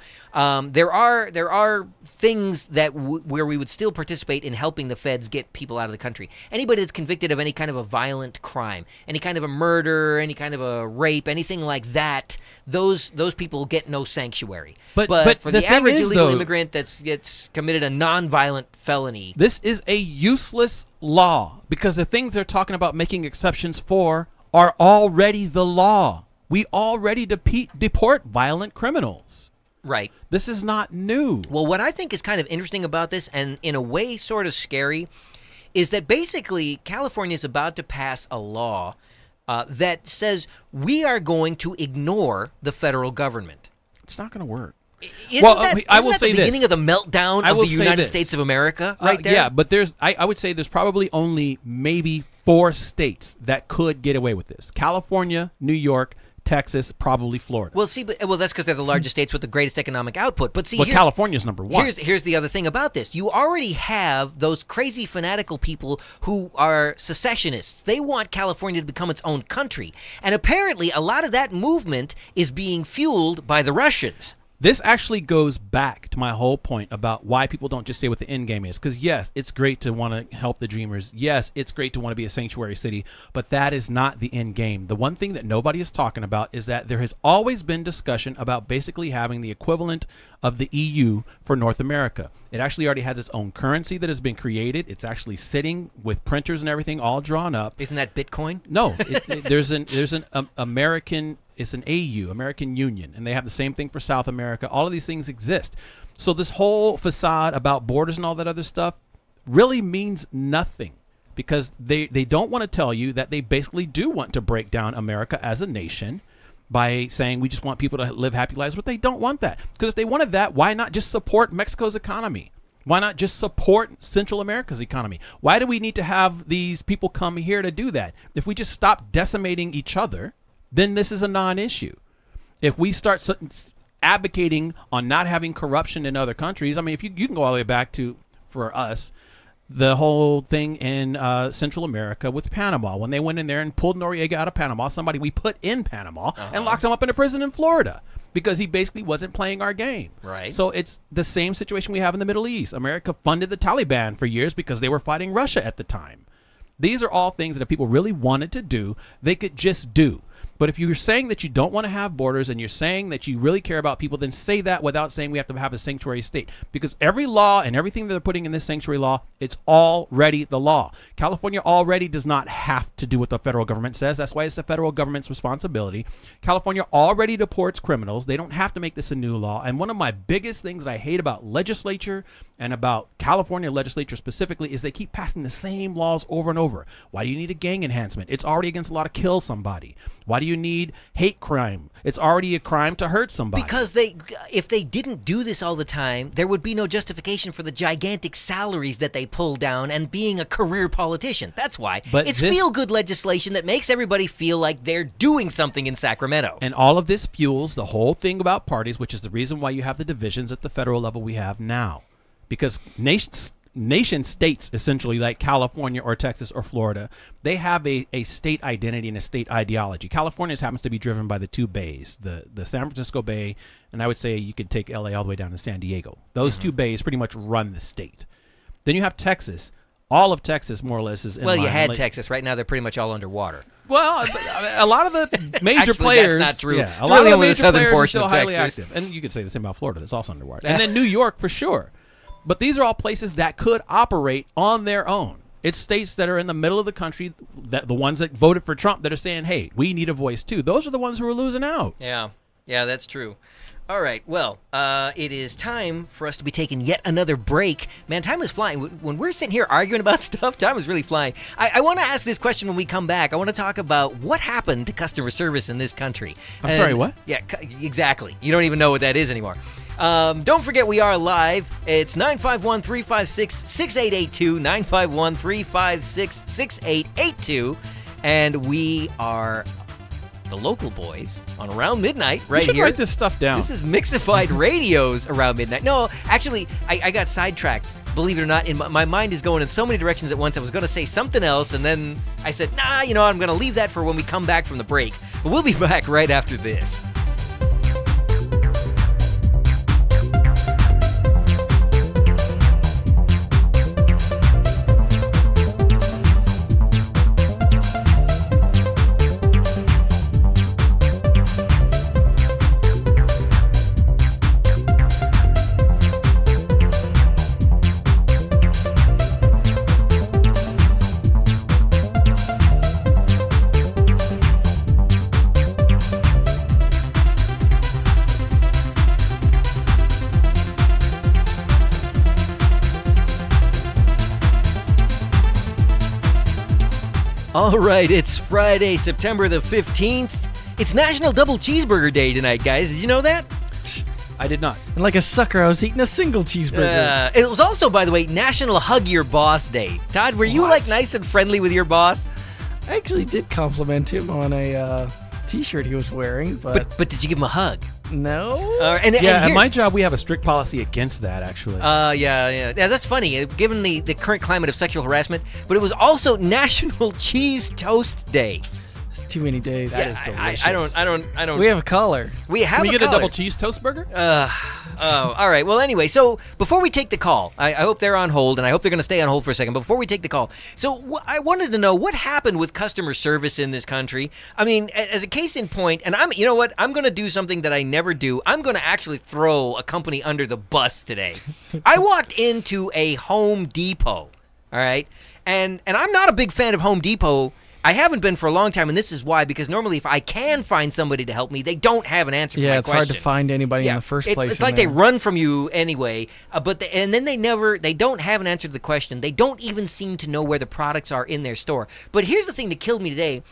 S1: There are things that where we would still participate in helping the feds get people out of the country. Anybody that's convicted of any kind of a violent crime, any kind of a murder, any kind of a rape, anything like that, those people get no sanctuary. But for the average illegal immigrant that gets committed a non-violent felony,
S2: this is a useless law because the things they're talking about making exceptions for are already the law. We already deport violent criminals.
S1: Right.
S2: This is not new.
S1: Well, what I think is kind of interesting about this, and in a way sort of scary, is that basically California is about to pass a law that says we are going to ignore the federal government.
S2: It's not going to work.
S1: Isn't that the beginning of the meltdown of the United States of America right there?
S2: Yeah, but I would say there's probably only maybe 4 states that could get away with this. California, New York, Texas, probably Florida.
S1: Well, see, that's because they're the largest states with the greatest economic output. But see,
S2: California's number 1.
S1: Here's the other thing about this. You already have those crazy fanatical people who are secessionists. They want California to become its own country. And apparently a lot of that movement is being fueled by the Russians.
S2: This actually goes back to my whole point about why people don't just say what the end game is. Because, yes, it's great to want to help the dreamers. Yes, it's great to want to be a sanctuary city. But that is not the end game. The one thing that nobody is talking about is that there has always been discussion about basically having the equivalent of the EU for North America. It actually already has its own currency that has been created. It's actually sitting with printers and everything all drawn up.
S1: Isn't that Bitcoin?
S2: No, there's an American it's an AU, American Union, and they have the same thing for South America. All of these things exist. So this whole facade about borders and all that other stuff really means nothing, because they don't want to tell you that they basically do want to break down America as a nation by saying we just want people to live happy lives, but they don't want that. Because if they wanted that, why not just support Mexico's economy? Why not just support Central America's economy? Why do we need to have these people come here to do that? If we just stop decimating each other, then this is a non-issue. If we start advocating on not having corruption in other countries, I mean, if you can go all the way back to, for us, the whole thing in Central America with Panama, when they went in there and pulled Noriega out of Panama, somebody we put in Panama, and locked him up in a prison in Florida because he basically wasn't playing our game.
S1: Right.
S2: So it's the same situation we have in the Middle East. America funded the Taliban for years because they were fighting Russia at the time. These are all things that if people really wanted to do, they could just do. But if you're saying that you don't want to have borders and you're saying that you really care about people, then say that without saying we have to have a sanctuary state. Because every law and everything that they're putting in this sanctuary law, it's already the law. California already does not have to do what the federal government says. That's why it's the federal government's responsibility. California already deports criminals. They don't have to make this a new law. And one of my biggest things that I hate about legislature and about California legislature specifically is they keep passing the same laws over and over. Why do you need a gang enhancement? It's already against the law to kill somebody. Why do you need hate crime? It's already a crime to hurt somebody.
S1: Because if they didn't do this all the time, there would be no justification for the gigantic salaries that they pull down and being a career politician. That's why.
S2: But
S1: it's
S2: this
S1: feel-good legislation that makes everybody feel like they're doing something in Sacramento.
S2: And all of this fuels the whole thing about parties, which is the reason why you have the divisions at the federal level we have now. Because nation states, essentially, like California or Texas or Florida, they have a state identity and a state ideology. California happens to be driven by the two bays, the San Francisco Bay, and I would say you could take LA all the way down to San Diego. Those two bays pretty much run the state. Then you have Texas. All of Texas, more or less, is in
S1: Well, you
S2: line.
S1: had Texas. Right now, they're pretty much all underwater.
S2: Well, a lot of the major
S1: Actually,
S2: players.
S1: that's not true.
S2: Yeah,
S1: It's
S2: a lot
S1: really
S2: of the
S1: only the
S2: major
S1: southern
S2: players are
S1: portion
S2: still
S1: of
S2: highly
S1: Texas.
S2: active. And you could say the same about Florida. That's also underwater. And then New York, for sure. But these are all places that could operate on their own. It's states that are in the middle of the country, that the ones that voted for Trump, that are saying, hey, we need a voice too. Those are the ones who are losing out.
S1: Yeah, that's true. All right, well, it is time for us to be taking yet another break. Man, time is flying. When we're sitting here arguing about stuff, time is really flying. I want to ask this question when we come back. I want to talk about what happened to customer service in this country.
S2: I'm sorry, what?
S1: Yeah, exactly. You don't even know what that is anymore. Don't forget we are live. It's 951-356-6882, 951-356-6882, and we are the local boys on Around Midnight right
S2: you should
S1: here.
S2: write this stuff down.
S1: This is Mixified Radio's Around Midnight. No, actually, I got sidetracked. Believe it or not, my mind is going in so many directions at once. I was going to say something else, and then I said, nah, I'm going to leave that for when we come back from the break. But we'll be back right after this. All right, it's Friday, September the 15th. It's National Double Cheeseburger Day tonight, guys. Did you know that?
S2: I did not.
S3: And like a sucker, I was eating a single cheeseburger.
S1: It was also, by the way, National Hug Your Boss Day. Todd, were you like nice and friendly with your boss?
S3: I actually did compliment him on a T-shirt he was wearing, but
S1: did you give him a hug?
S3: no.
S2: At my job, we have a strict policy against that, actually.
S1: Yeah, that's funny, given the current climate of sexual harassment. But it was also National Cheese Toast Day.
S3: That's too many days.
S2: That is delicious.
S1: I don't.
S3: We have a caller.
S1: We have.
S2: Can we get
S1: caller.
S2: a double cheese toast burger?
S1: All right. Well, anyway, so before we take the call, I hope they're on hold, and I hope they're going to stay on hold for a second. But before we take the call, so I wanted to know what happened with customer service in this country. I mean, as a case in point, and you know what? I'm going to do something that I never do. I'm going to actually throw a company under the bus today. I walked into a Home Depot, all right, and I'm not a big fan of Home Depot I haven't been for a long time, and this is why, because normally if I can find somebody to help me, they don't have an answer for my
S3: it's
S1: question.
S3: hard to find anybody in the first place.
S1: It's like they run from you anyway, and then they don't have an answer to the question. They don't even seem to know where the products are in their store. But here's the thing that killed me today.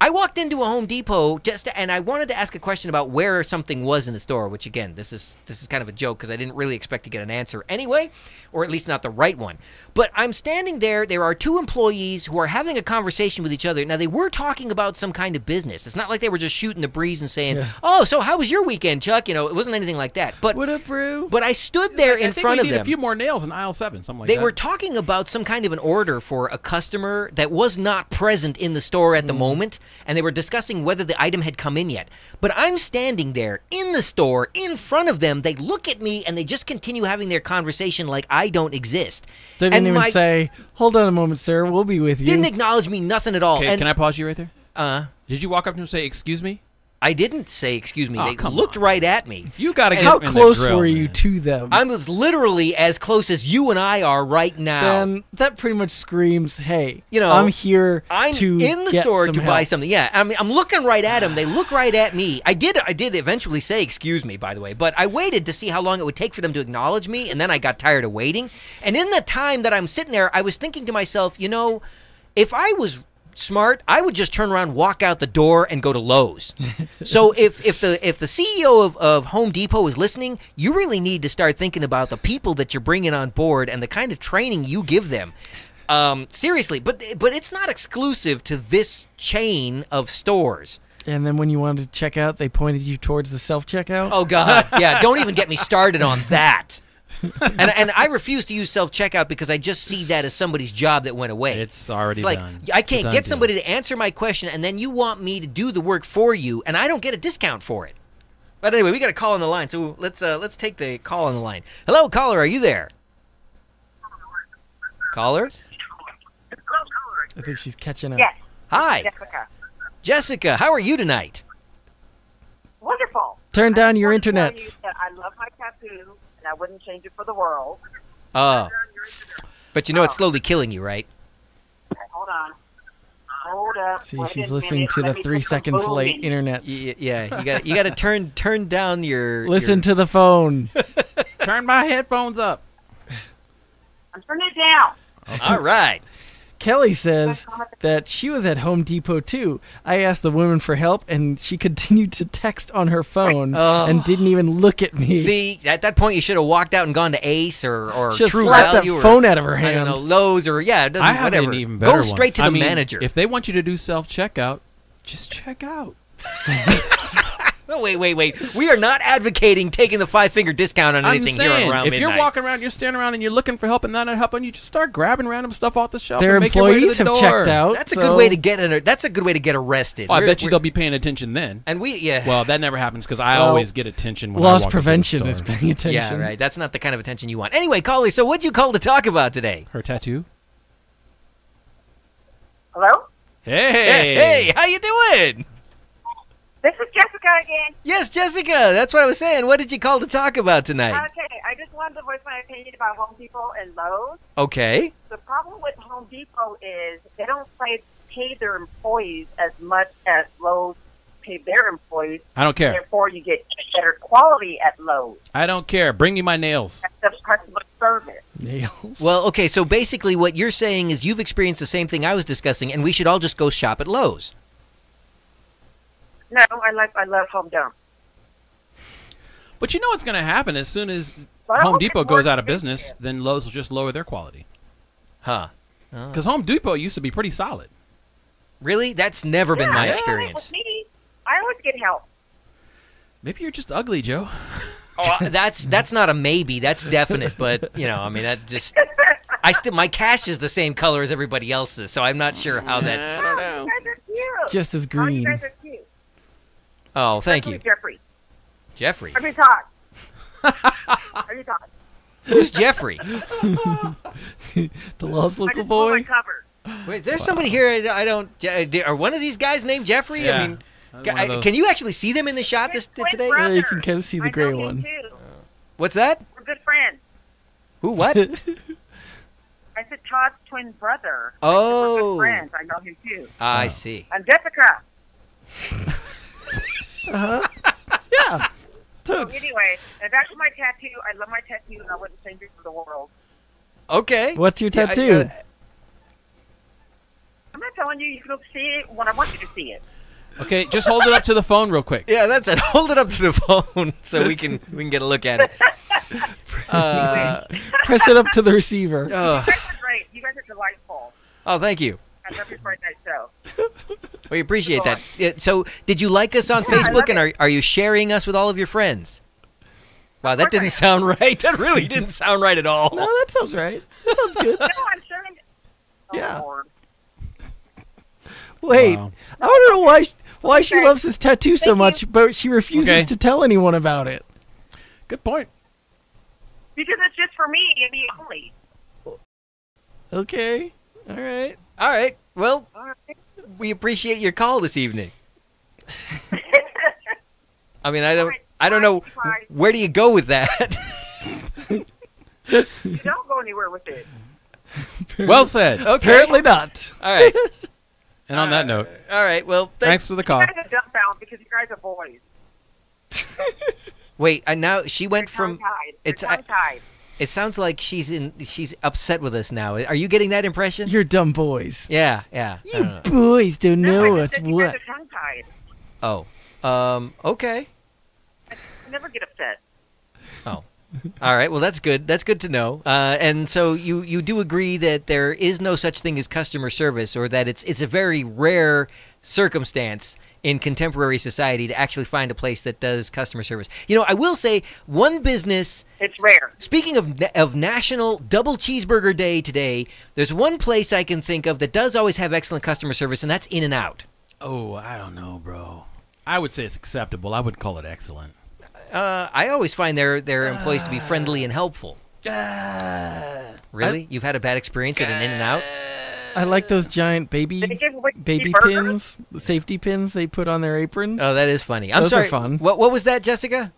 S1: I walked into a Home Depot and I wanted to ask a question about where something was in the store, which again, this is kind of a joke because I didn't really expect to get an answer anyway, or at least not the right one. But I'm standing there. There are two employees who are having a conversation with each other. Now, they were talking about some kind of business. It's not like they were just shooting the breeze and saying, "Oh, so how was your weekend, Chuck?" You know, it wasn't anything like that. But
S3: what up, bro?
S1: But I stood there in front of them.
S2: A few more nails in aisle 7, something like that.
S1: They were talking about some kind of an order for a customer that was not present in the store at the moment, and they were discussing whether the item had come in yet. But I'm standing there in the store in front of them. They look at me and they just continue having their conversation like I don't exist.
S3: They didn't even say, "Hold on a moment, sir. We'll be with you."
S1: Didn't acknowledge me, nothing at all.
S2: Okay,
S1: and
S2: can I pause you right there? Did you walk up to him and say, "Excuse me"?
S1: I didn't say excuse me.
S2: Oh,
S1: they looked right at me.
S2: You got to get
S3: How
S2: in the
S3: close
S2: grill,
S3: were you
S2: man.
S3: to them?
S1: I was literally as close as you and I are right now.
S3: Then that pretty much screams, "Hey,
S1: You know,
S3: I'm here
S1: I'm
S3: to
S1: in the
S3: get
S1: store
S3: some
S1: to
S3: help."
S1: buy something. Yeah, I mean, I'm looking right at them. They look right at me. I did eventually say excuse me, by the way, but I waited to see how long it would take for them to acknowledge me, and then I got tired of waiting. And in the time that I'm sitting there, I was thinking to myself, you know, if I was smart, I would just turn around, walk out the door, and go to Lowe's. So if the CEO of Home Depot is listening, you really need to start thinking about the people that you're bringing on board and the kind of training you give them. Seriously, but it's not exclusive to this chain of stores.
S3: And then when you wanted to check out, they pointed you towards the self-checkout?
S1: Oh, God. Yeah, don't even get me started on that. And I refuse to use self-checkout because I just see that as somebody's job that went away.
S2: It's already
S1: like,
S2: done.
S1: I can't get somebody to answer my question, and then you want me to do the work for you, and I don't get a discount for it. But anyway, we got a call on the line, so let's take the call on the line. Hello, caller, are you there? Caller?
S3: I think she's catching up.
S7: Yes.
S1: Hi.
S7: Jessica.
S1: Jessica, how are you tonight?
S7: Wonderful.
S3: Turn down your
S7: I just wanna tell
S3: internets.
S7: you that I love my tattoo, and I wouldn't change it for the world.
S1: Oh. But you know it's slowly killing you, right?
S7: Hold on. Hold up.
S3: See,
S7: Wait
S3: she's
S7: a
S3: listening
S7: minute.
S3: to
S7: Let
S3: the
S7: me
S3: 3
S7: put some
S3: seconds late
S7: moving.
S3: internet.
S1: Yeah, you got to turn down your
S3: Listen to the phone.
S2: Turn my headphones up.
S7: I'm turning it down.
S1: All right.
S3: Kelly says that she was at Home Depot too. I asked the woman for help, and she continued to text on her phone and didn't even look at me.
S1: See, at that point, you should have walked out and gone to Ace or
S3: Just
S1: True
S3: slapped that
S1: Value or
S3: phone out of her
S1: I
S3: hand.
S1: don't know, Lowe's or it doesn't,
S2: I have
S1: whatever.
S2: an even better
S1: Go
S2: one.
S1: straight to the
S2: I mean,
S1: manager.
S2: If they want you to do self-checkout, just check out.
S1: No, wait. We are not advocating taking the 5-finger discount on
S2: I'm
S1: anything
S2: saying,
S1: here around
S2: if
S1: midnight.
S2: you're walking around, you're standing around, and you're looking for help, and they're not helping you, just start grabbing random stuff off the shelf.
S3: Their
S2: and make your way to
S3: employees
S2: the
S3: have
S2: door.
S3: checked out.
S1: That's a good way to get That's a good way to get arrested.
S2: Oh, I
S1: We're-
S2: bet you
S1: we're-
S2: they'll be paying attention then.
S1: And
S2: Well, that never happens because I
S3: Well,
S2: always get attention when I
S3: Loss
S2: walk
S3: prevention
S2: into
S3: is
S2: the store.
S3: paying attention.
S1: Yeah, right. That's not the kind of attention you want. Anyway, caller, so what'd you call to talk about today?
S2: Her tattoo.
S7: Hello?
S1: Hey, how you doing?
S7: This is Jessica again.
S1: Yes, Jessica. That's what I was saying. What did you call to talk about tonight?
S7: Okay, I just wanted to voice my opinion about Home Depot and Lowe's.
S1: Okay.
S7: The problem with Home Depot is they don't pay their employees as much as Lowe's pay their employees.
S2: I don't care.
S7: Therefore, you get better quality at Lowe's.
S2: I don't care. Bring me my nails.
S7: That's the customer service.
S3: Nails.
S1: Well, okay, so basically what you're saying is you've experienced the same thing I was discussing, and we should all just go shop at Lowe's.
S7: No, I love Home Dump.
S2: But you know what's going to happen as soon as
S7: But I
S2: Home
S7: hope it's
S2: Depot
S7: more
S2: goes out of
S7: expensive.
S2: business, then Lowe's will just lower their quality.
S1: Huh.
S2: Because Home Depot used to be pretty solid.
S1: Really? That's never been my
S7: Yeah,
S1: experience.
S7: with me, I always get help.
S2: Maybe you're just ugly, Joe.
S1: Oh, that's not a maybe. That's definite. But I mean, that just my cash is the same color as everybody else's, so I'm not sure how that.
S2: I don't know.
S7: You guys are cute.
S3: Just as
S7: Oh,
S3: green.
S7: you guys are cute.
S1: Oh, thank you,
S7: Especially Jeffrey.
S1: Jeffrey.
S7: Have you talked? Have you talked?
S1: Who's Jeffrey?
S3: The lost
S7: I
S3: local
S7: just pulled
S3: boy.
S7: my cover.
S1: Wait, there's somebody here. I don't. Are one of these guys named Jeffrey?
S2: Yeah.
S1: I mean,
S2: That's one of those.
S1: can you actually see them in the shot
S7: His
S1: today?
S7: twin
S3: Yeah, you
S7: brother.
S3: can kind of see the
S7: I
S3: gray
S7: know him
S3: one.
S7: Too.
S1: What's that?
S7: We're good friends.
S1: Who? What?
S7: I said Todd's twin brother.
S1: Oh.
S7: We're good friends. I know him too.
S1: I see.
S7: I'm Jessica.
S3: Yeah.
S7: So anyway, and back to my tattoo. I love my tattoo, and I wouldn't change it for the world.
S1: Okay.
S3: What's your
S1: Yeah,
S3: tattoo?
S7: I'm not telling you. You can see it when I want you to see it.
S2: Okay, just hold it up to the phone real quick.
S1: Yeah, that's it. Hold it up to the phone so we can get a look at it.
S3: Press it up to the receiver.
S7: You guys are great. You guys are delightful.
S1: Oh, thank you.
S7: I love your Friday night show.
S1: We appreciate that. So, did you like us on Facebook, and are you sharing us with all of your friends? Wow, that didn't sound right. That really didn't sound right at all.
S3: No, that sounds right. That sounds good.
S7: No, I'm sharing. Oh,
S3: Yeah.
S7: Lord.
S3: Wait,
S2: Wow.
S3: I don't know why she
S7: Okay.
S3: loves this tattoo so
S7: Thank you.
S3: much, but she refuses
S2: Okay.
S3: to tell anyone about it.
S2: Good point.
S7: Because it's just for me and me only.
S3: Okay, all right.
S1: All right. Well,
S7: All right.
S1: we appreciate your call this evening. I mean, I
S7: right,
S1: don't know.
S7: bye.
S1: Where do you go with that?
S7: You don't go anywhere with it.
S2: Well said.
S1: Okay.
S3: Apparently not.
S1: All right.
S2: And on that note,
S1: All right. Well,
S2: thanks for the call.
S7: You guys are dumbfounded because you guys are boys.
S1: Wait. Now she went from.
S7: Tongue-tied.
S1: it's-
S7: You're
S1: I-
S7: tongue-tied.
S1: It sounds like she's upset with us now. Are you getting that impression?
S3: You're dumb boys.
S1: Yeah. Yeah. I
S3: You
S1: don't know.
S3: boys don't
S7: No,
S3: know
S7: I
S3: what's
S7: just said you
S3: what.
S7: guys are tongue-tied.
S1: Oh. Okay.
S7: I never get upset.
S1: Oh. All right. Well, that's good. That's good to know. And so you do agree that there is no such thing as customer service, or that it's a very rare circumstance in contemporary society to actually find a place that does customer service. You know, I will say one business.
S7: It's rare.
S1: Speaking of National Double Cheeseburger Day today, there's one place I can think of that does always have excellent customer service, and that's In-N-Out.
S2: Oh, I don't know, bro. I would say it's acceptable. I wouldn't call it excellent.
S1: I always find their employees to be friendly and helpful. Really? You've had a bad experience at an In-N-Out?
S3: I like those giant
S7: They
S3: baby
S7: give away
S3: baby
S7: free burgers?
S3: pins, the safety pins they put on their aprons.
S1: Oh, that is funny. I'm
S3: Those are
S1: sorry.
S3: fun.
S1: What was that, Jessica?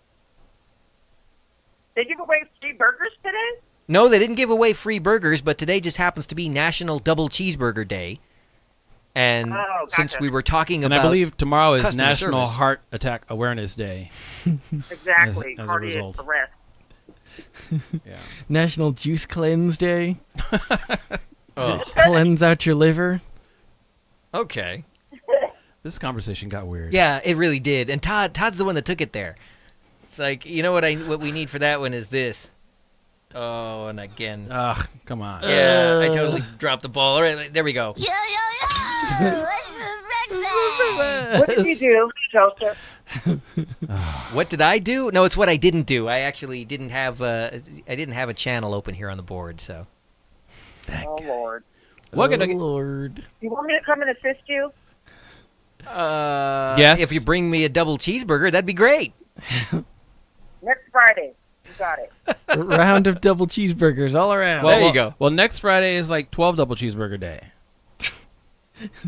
S7: They give away free burgers today?
S1: No, they didn't give away free burgers, but today just happens to be National Double Cheeseburger Day. And
S7: Oh,
S1: since
S7: gotcha.
S1: we were talking
S2: And
S1: about
S2: I believe tomorrow is
S1: customer
S2: National
S1: service.
S2: Heart Attack Awareness Day.
S7: Exactly.
S2: As a
S7: Cardi is
S2: result.
S7: the rest.
S2: Yeah.
S3: National Juice Cleanse Day.
S1: Oh,
S3: Cleanse out your liver.
S1: okay.
S2: This conversation got weird.
S1: Yeah, it really did. And Todd's the one that took it there. It's like, you know what we need for that one is this. Oh, and again.
S2: Ugh, come on.
S1: Yeah, I totally dropped the ball. All right, there we go.
S4: Yo, yo, yo! Breakfast!
S7: What did you do, Joseph?
S1: What did I do? No, it's what I didn't do. I actually didn't have a channel open here on the board, so.
S7: Oh, Lord.
S2: What
S3: Oh,
S2: can I-
S3: Lord.
S7: You want me to come and assist you?
S2: Yes.
S1: If you bring me a double cheeseburger, that'd be great.
S7: Next Friday. You got it.
S3: A round of double cheeseburgers all around.
S1: Well, there you go.
S2: Well, next Friday is like 12 double cheeseburger day.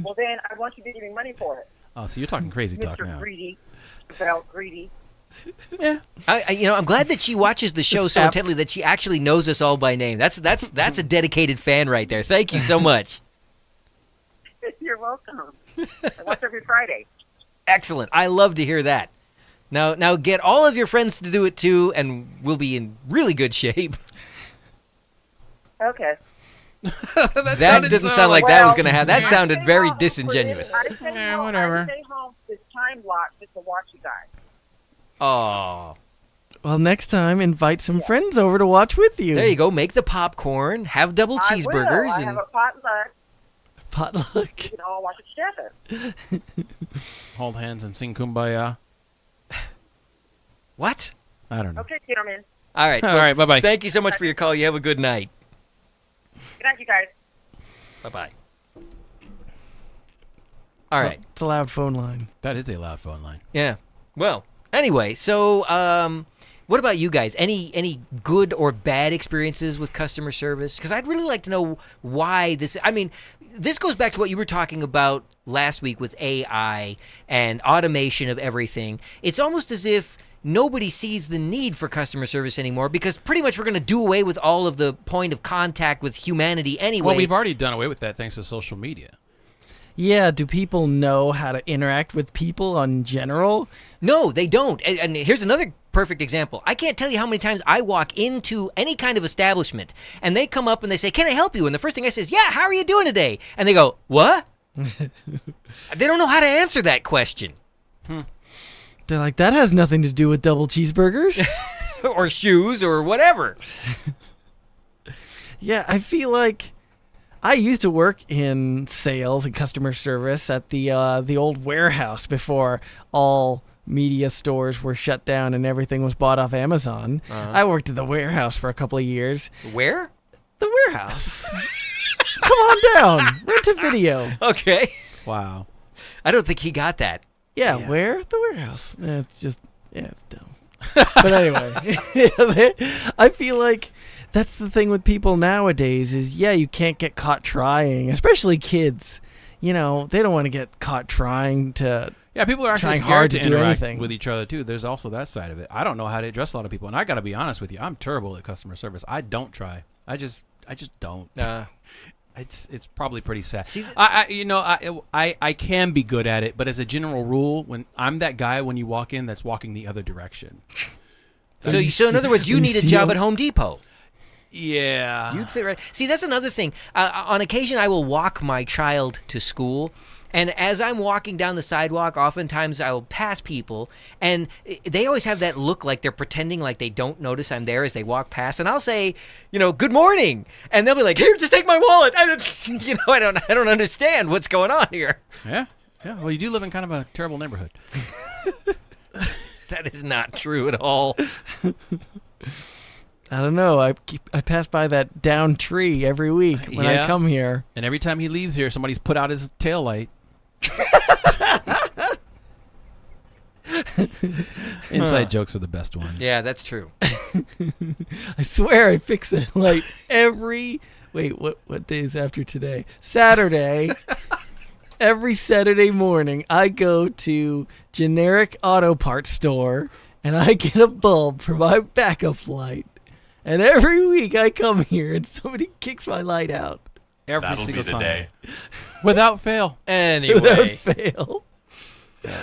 S7: Well, then I want you to give me money for it.
S2: Oh, so you're talking crazy talk
S7: Mr.
S2: now.
S7: Greedy. Felt greedy.
S2: Yeah.
S1: I'm glad that she watches the show
S3: It's
S1: so
S3: apt.
S1: intently that she actually knows us all by name. That's a dedicated fan right there. Thank you so much.
S7: You're welcome. I watch every Friday.
S1: Excellent. I love to hear that. Now get all of your friends to do it too, and we'll be in really good shape.
S7: Okay.
S1: That didn't sound like that was going to happen. That
S7: I
S1: sounded
S7: stay
S1: very
S7: home
S1: disingenuous.
S7: I stay
S2: Yeah,
S7: home-
S2: whatever.
S7: I stay home this time block just to watch you guys.
S1: Oh,
S3: Well, next time, invite some friends over to watch with you.
S1: there you go. Make the popcorn, have double
S7: I
S1: cheeseburgers,
S7: will. I
S1: and
S7: have a potluck.
S3: Potluck.
S7: We can all watch it together.
S2: Hold hands and sing Kumbaya.
S1: what?
S2: I don't know.
S7: Okay, gentlemen.
S1: All right.
S2: All right, bye-bye.
S1: Thank you so much for your call. You have a good night.
S7: Good night, you guys.
S1: Bye-bye. All right.
S3: It's a loud phone line.
S2: That is a loud phone line.
S1: Yeah. Well, anyway, so what about you guys? Any good or bad experiences with customer service? Because I'd really like to know why this. I mean, this goes back to what you were talking about last week with AI and automation of everything. It's almost as if nobody sees the need for customer service anymore because pretty much we're going to do away with all of the point of contact with humanity anyway.
S2: Well, we've already done away with that thanks to social media.
S3: Yeah, do people know how to interact with people in general?
S1: No, they don't. And here's another perfect example. I can't tell you how many times I walk into any kind of establishment and they come up and they say, "Can I help you?" And the first thing I say is, "Yeah, how are you doing today?" And they go, "What?" They don't know how to answer that question.
S3: They're like, that has nothing to do with double cheeseburgers.
S1: Or shoes or whatever.
S3: Yeah, I feel like I used to work in sales and customer service at the old warehouse before all media stores were shut down and everything was bought off Amazon. I worked at the warehouse for a couple of years.
S1: Where?
S3: The warehouse. Come on down. Rent a video.
S1: Okay.
S2: Wow.
S1: I don't think he got that.
S3: Yeah, where? The warehouse. It's just, it's dumb. But anyway, I feel like that's the thing with people nowadays is, you can't get caught trying, especially kids. You know, they don't want to get caught trying to...
S2: Yeah, people are actually
S3: trying
S2: scared
S3: hard
S2: to
S3: to do
S2: interact
S3: anything.
S2: with each other, too. There's also that side of it. I don't know how to address a lot of people, and I got to be honest with you. I'm terrible at customer service. I don't try. I just don't. It's probably pretty sad.
S1: See,
S2: I can be good at it, but as a general rule, when I'm that guy when you walk in that's walking the other direction.
S1: So in other words, you need a job at Home Depot.
S2: Yeah.
S1: You'd fit right. See, that's another thing. On occasion, I will walk my child to school. And as I'm walking down the sidewalk, oftentimes I'll pass people, and they always have that look like they're pretending like they don't notice I'm there as they walk past. And I'll say, "Good morning," and they'll be like, "Here, just take my wallet." I don't understand what's going on here.
S2: Yeah. Well, you do live in kind of a terrible neighborhood.
S1: That is not true at all.
S3: I don't know. I pass by that downed tree every week when I come here.
S2: And every time he leaves here, somebody's put out his taillight. Inside jokes are the best ones.
S1: Yeah, that's true.
S3: I swear I fix it like every... Wait, what day is after today? Saturday. Every Saturday morning, I go to generic auto parts store, and I get a bulb for my backup light. And every week I come here, and somebody kicks my light out.
S2: Every single time. Without fail.
S1: Anyway.
S3: Without fail.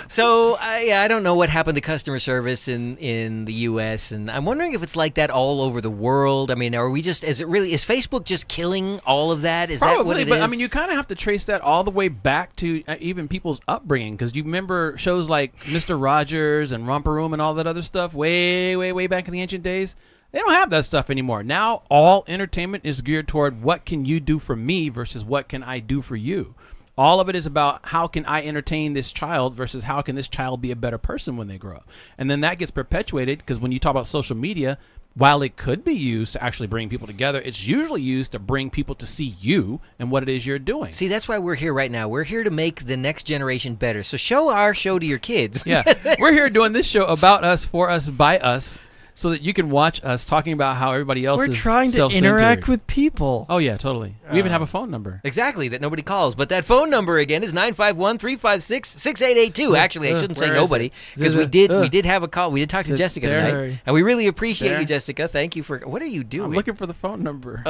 S1: So, I don't know what happened to customer service in the U.S., and I'm wondering if it's like that all over the world. I mean, is Facebook just killing all of that? Is
S2: Probably,
S1: that what it
S2: but
S1: is?
S2: I mean, you kind of have to trace that all the way back to even people's upbringing, because you remember shows like Mr. Rogers and Romper Room and all that other stuff way, way, way back in the ancient days. They don't have that stuff anymore. Now all entertainment is geared toward what can you do for me versus what can I do for you. All of it is about how can I entertain this child versus how can this child be a better person when they grow up. And then that gets perpetuated because when you talk about social media, while it could be used to actually bring people together, it's usually used to bring people to see you and what it is you're doing.
S1: See, that's why we're here right now. We're here to make the next generation better. So show our show to your kids.
S2: Yeah, we're here doing this show about us, for us, by us, so that you can watch us talking about how everybody else is
S3: We're trying to interact with people.
S2: Oh, yeah, totally. We even have a phone number.
S1: Exactly, that nobody calls. But that phone number, again, is 951-356-6882. Actually, I shouldn't say nobody, because we did have a call. We did talk to Jessica tonight, and we really appreciate you, Jessica. Thank you for... What are you doing?
S2: I'm looking for the phone number.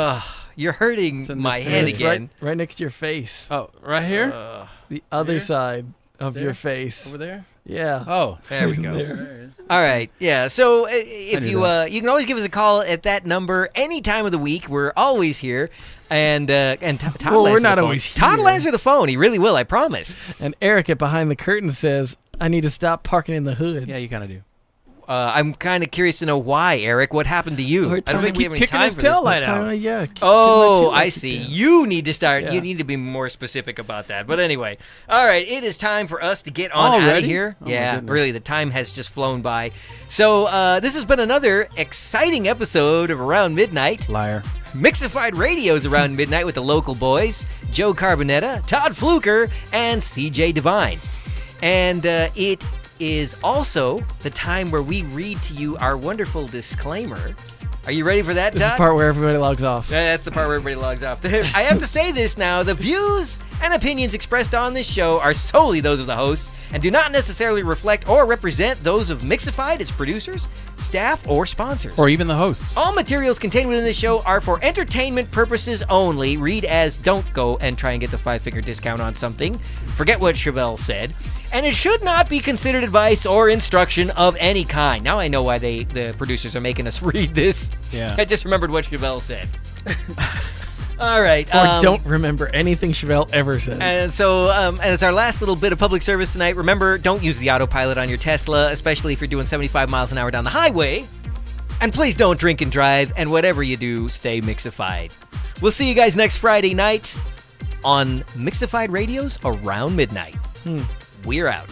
S1: You're hurting my head again.
S3: Right next to your face.
S2: Oh, right here?
S3: The other side of your face.
S2: Over there?
S3: Yeah.
S2: Oh,
S1: there we go. All right. Yeah. So if you can always give us a call at that number any time of the week. We're always here. And Todd will
S3: we're
S1: answer
S3: not
S1: the phone.
S3: always here.
S1: Todd will answer the phone. He really will. I promise.
S3: And Eric at Behind the Curtain says, I need to stop parking in the hood.
S2: Yeah, you kind of do.
S1: I'm kind of curious to know why, Eric. What happened to you?
S3: I
S1: don't think we have any
S2: kicking
S1: time
S2: his
S1: for this.
S2: tail light out.
S3: Yeah.
S1: Oh, I see. You need to start.
S3: Yeah.
S1: You need to be more specific about that. But anyway, all right. It is time for us to get on out of here.
S2: Oh,
S1: yeah, really, the time has just flown by. So this has been another exciting episode of Around Midnight.
S2: Liar.
S1: Mixified Radio's Around Midnight with the local boys, Joe Carbonetta, Todd Fluker, and CJ Devine. And it is also the time where we read to you our wonderful disclaimer. Are you ready for that,
S3: This is
S1: Todd?
S3: the part where everybody logs off.
S1: That's the part where everybody logs off. I have to say this now. The views and opinions expressed on this show are solely those of the hosts and do not necessarily reflect or represent those of Mixifyd, its producers, staff, or sponsors.
S2: Or even the hosts.
S1: All materials contained within this show are for entertainment purposes only. Read as don't go and try and get the 5-figure discount on something. Forget what Chevelle said. And it should not be considered advice or instruction of any kind. Now I know why the producers are making us read this.
S2: Yeah.
S1: I just remembered what Chevelle said. All right.
S3: Or don't remember anything Chevelle ever said.
S1: And so, as our last little bit of public service tonight, remember, don't use the autopilot on your Tesla, especially if you're doing 75 miles an hour down the highway. And please don't drink and drive, and whatever you do, stay Mixifyd. We'll see you guys next Friday night on Mixifyd Radio's Around Midnight. We're out.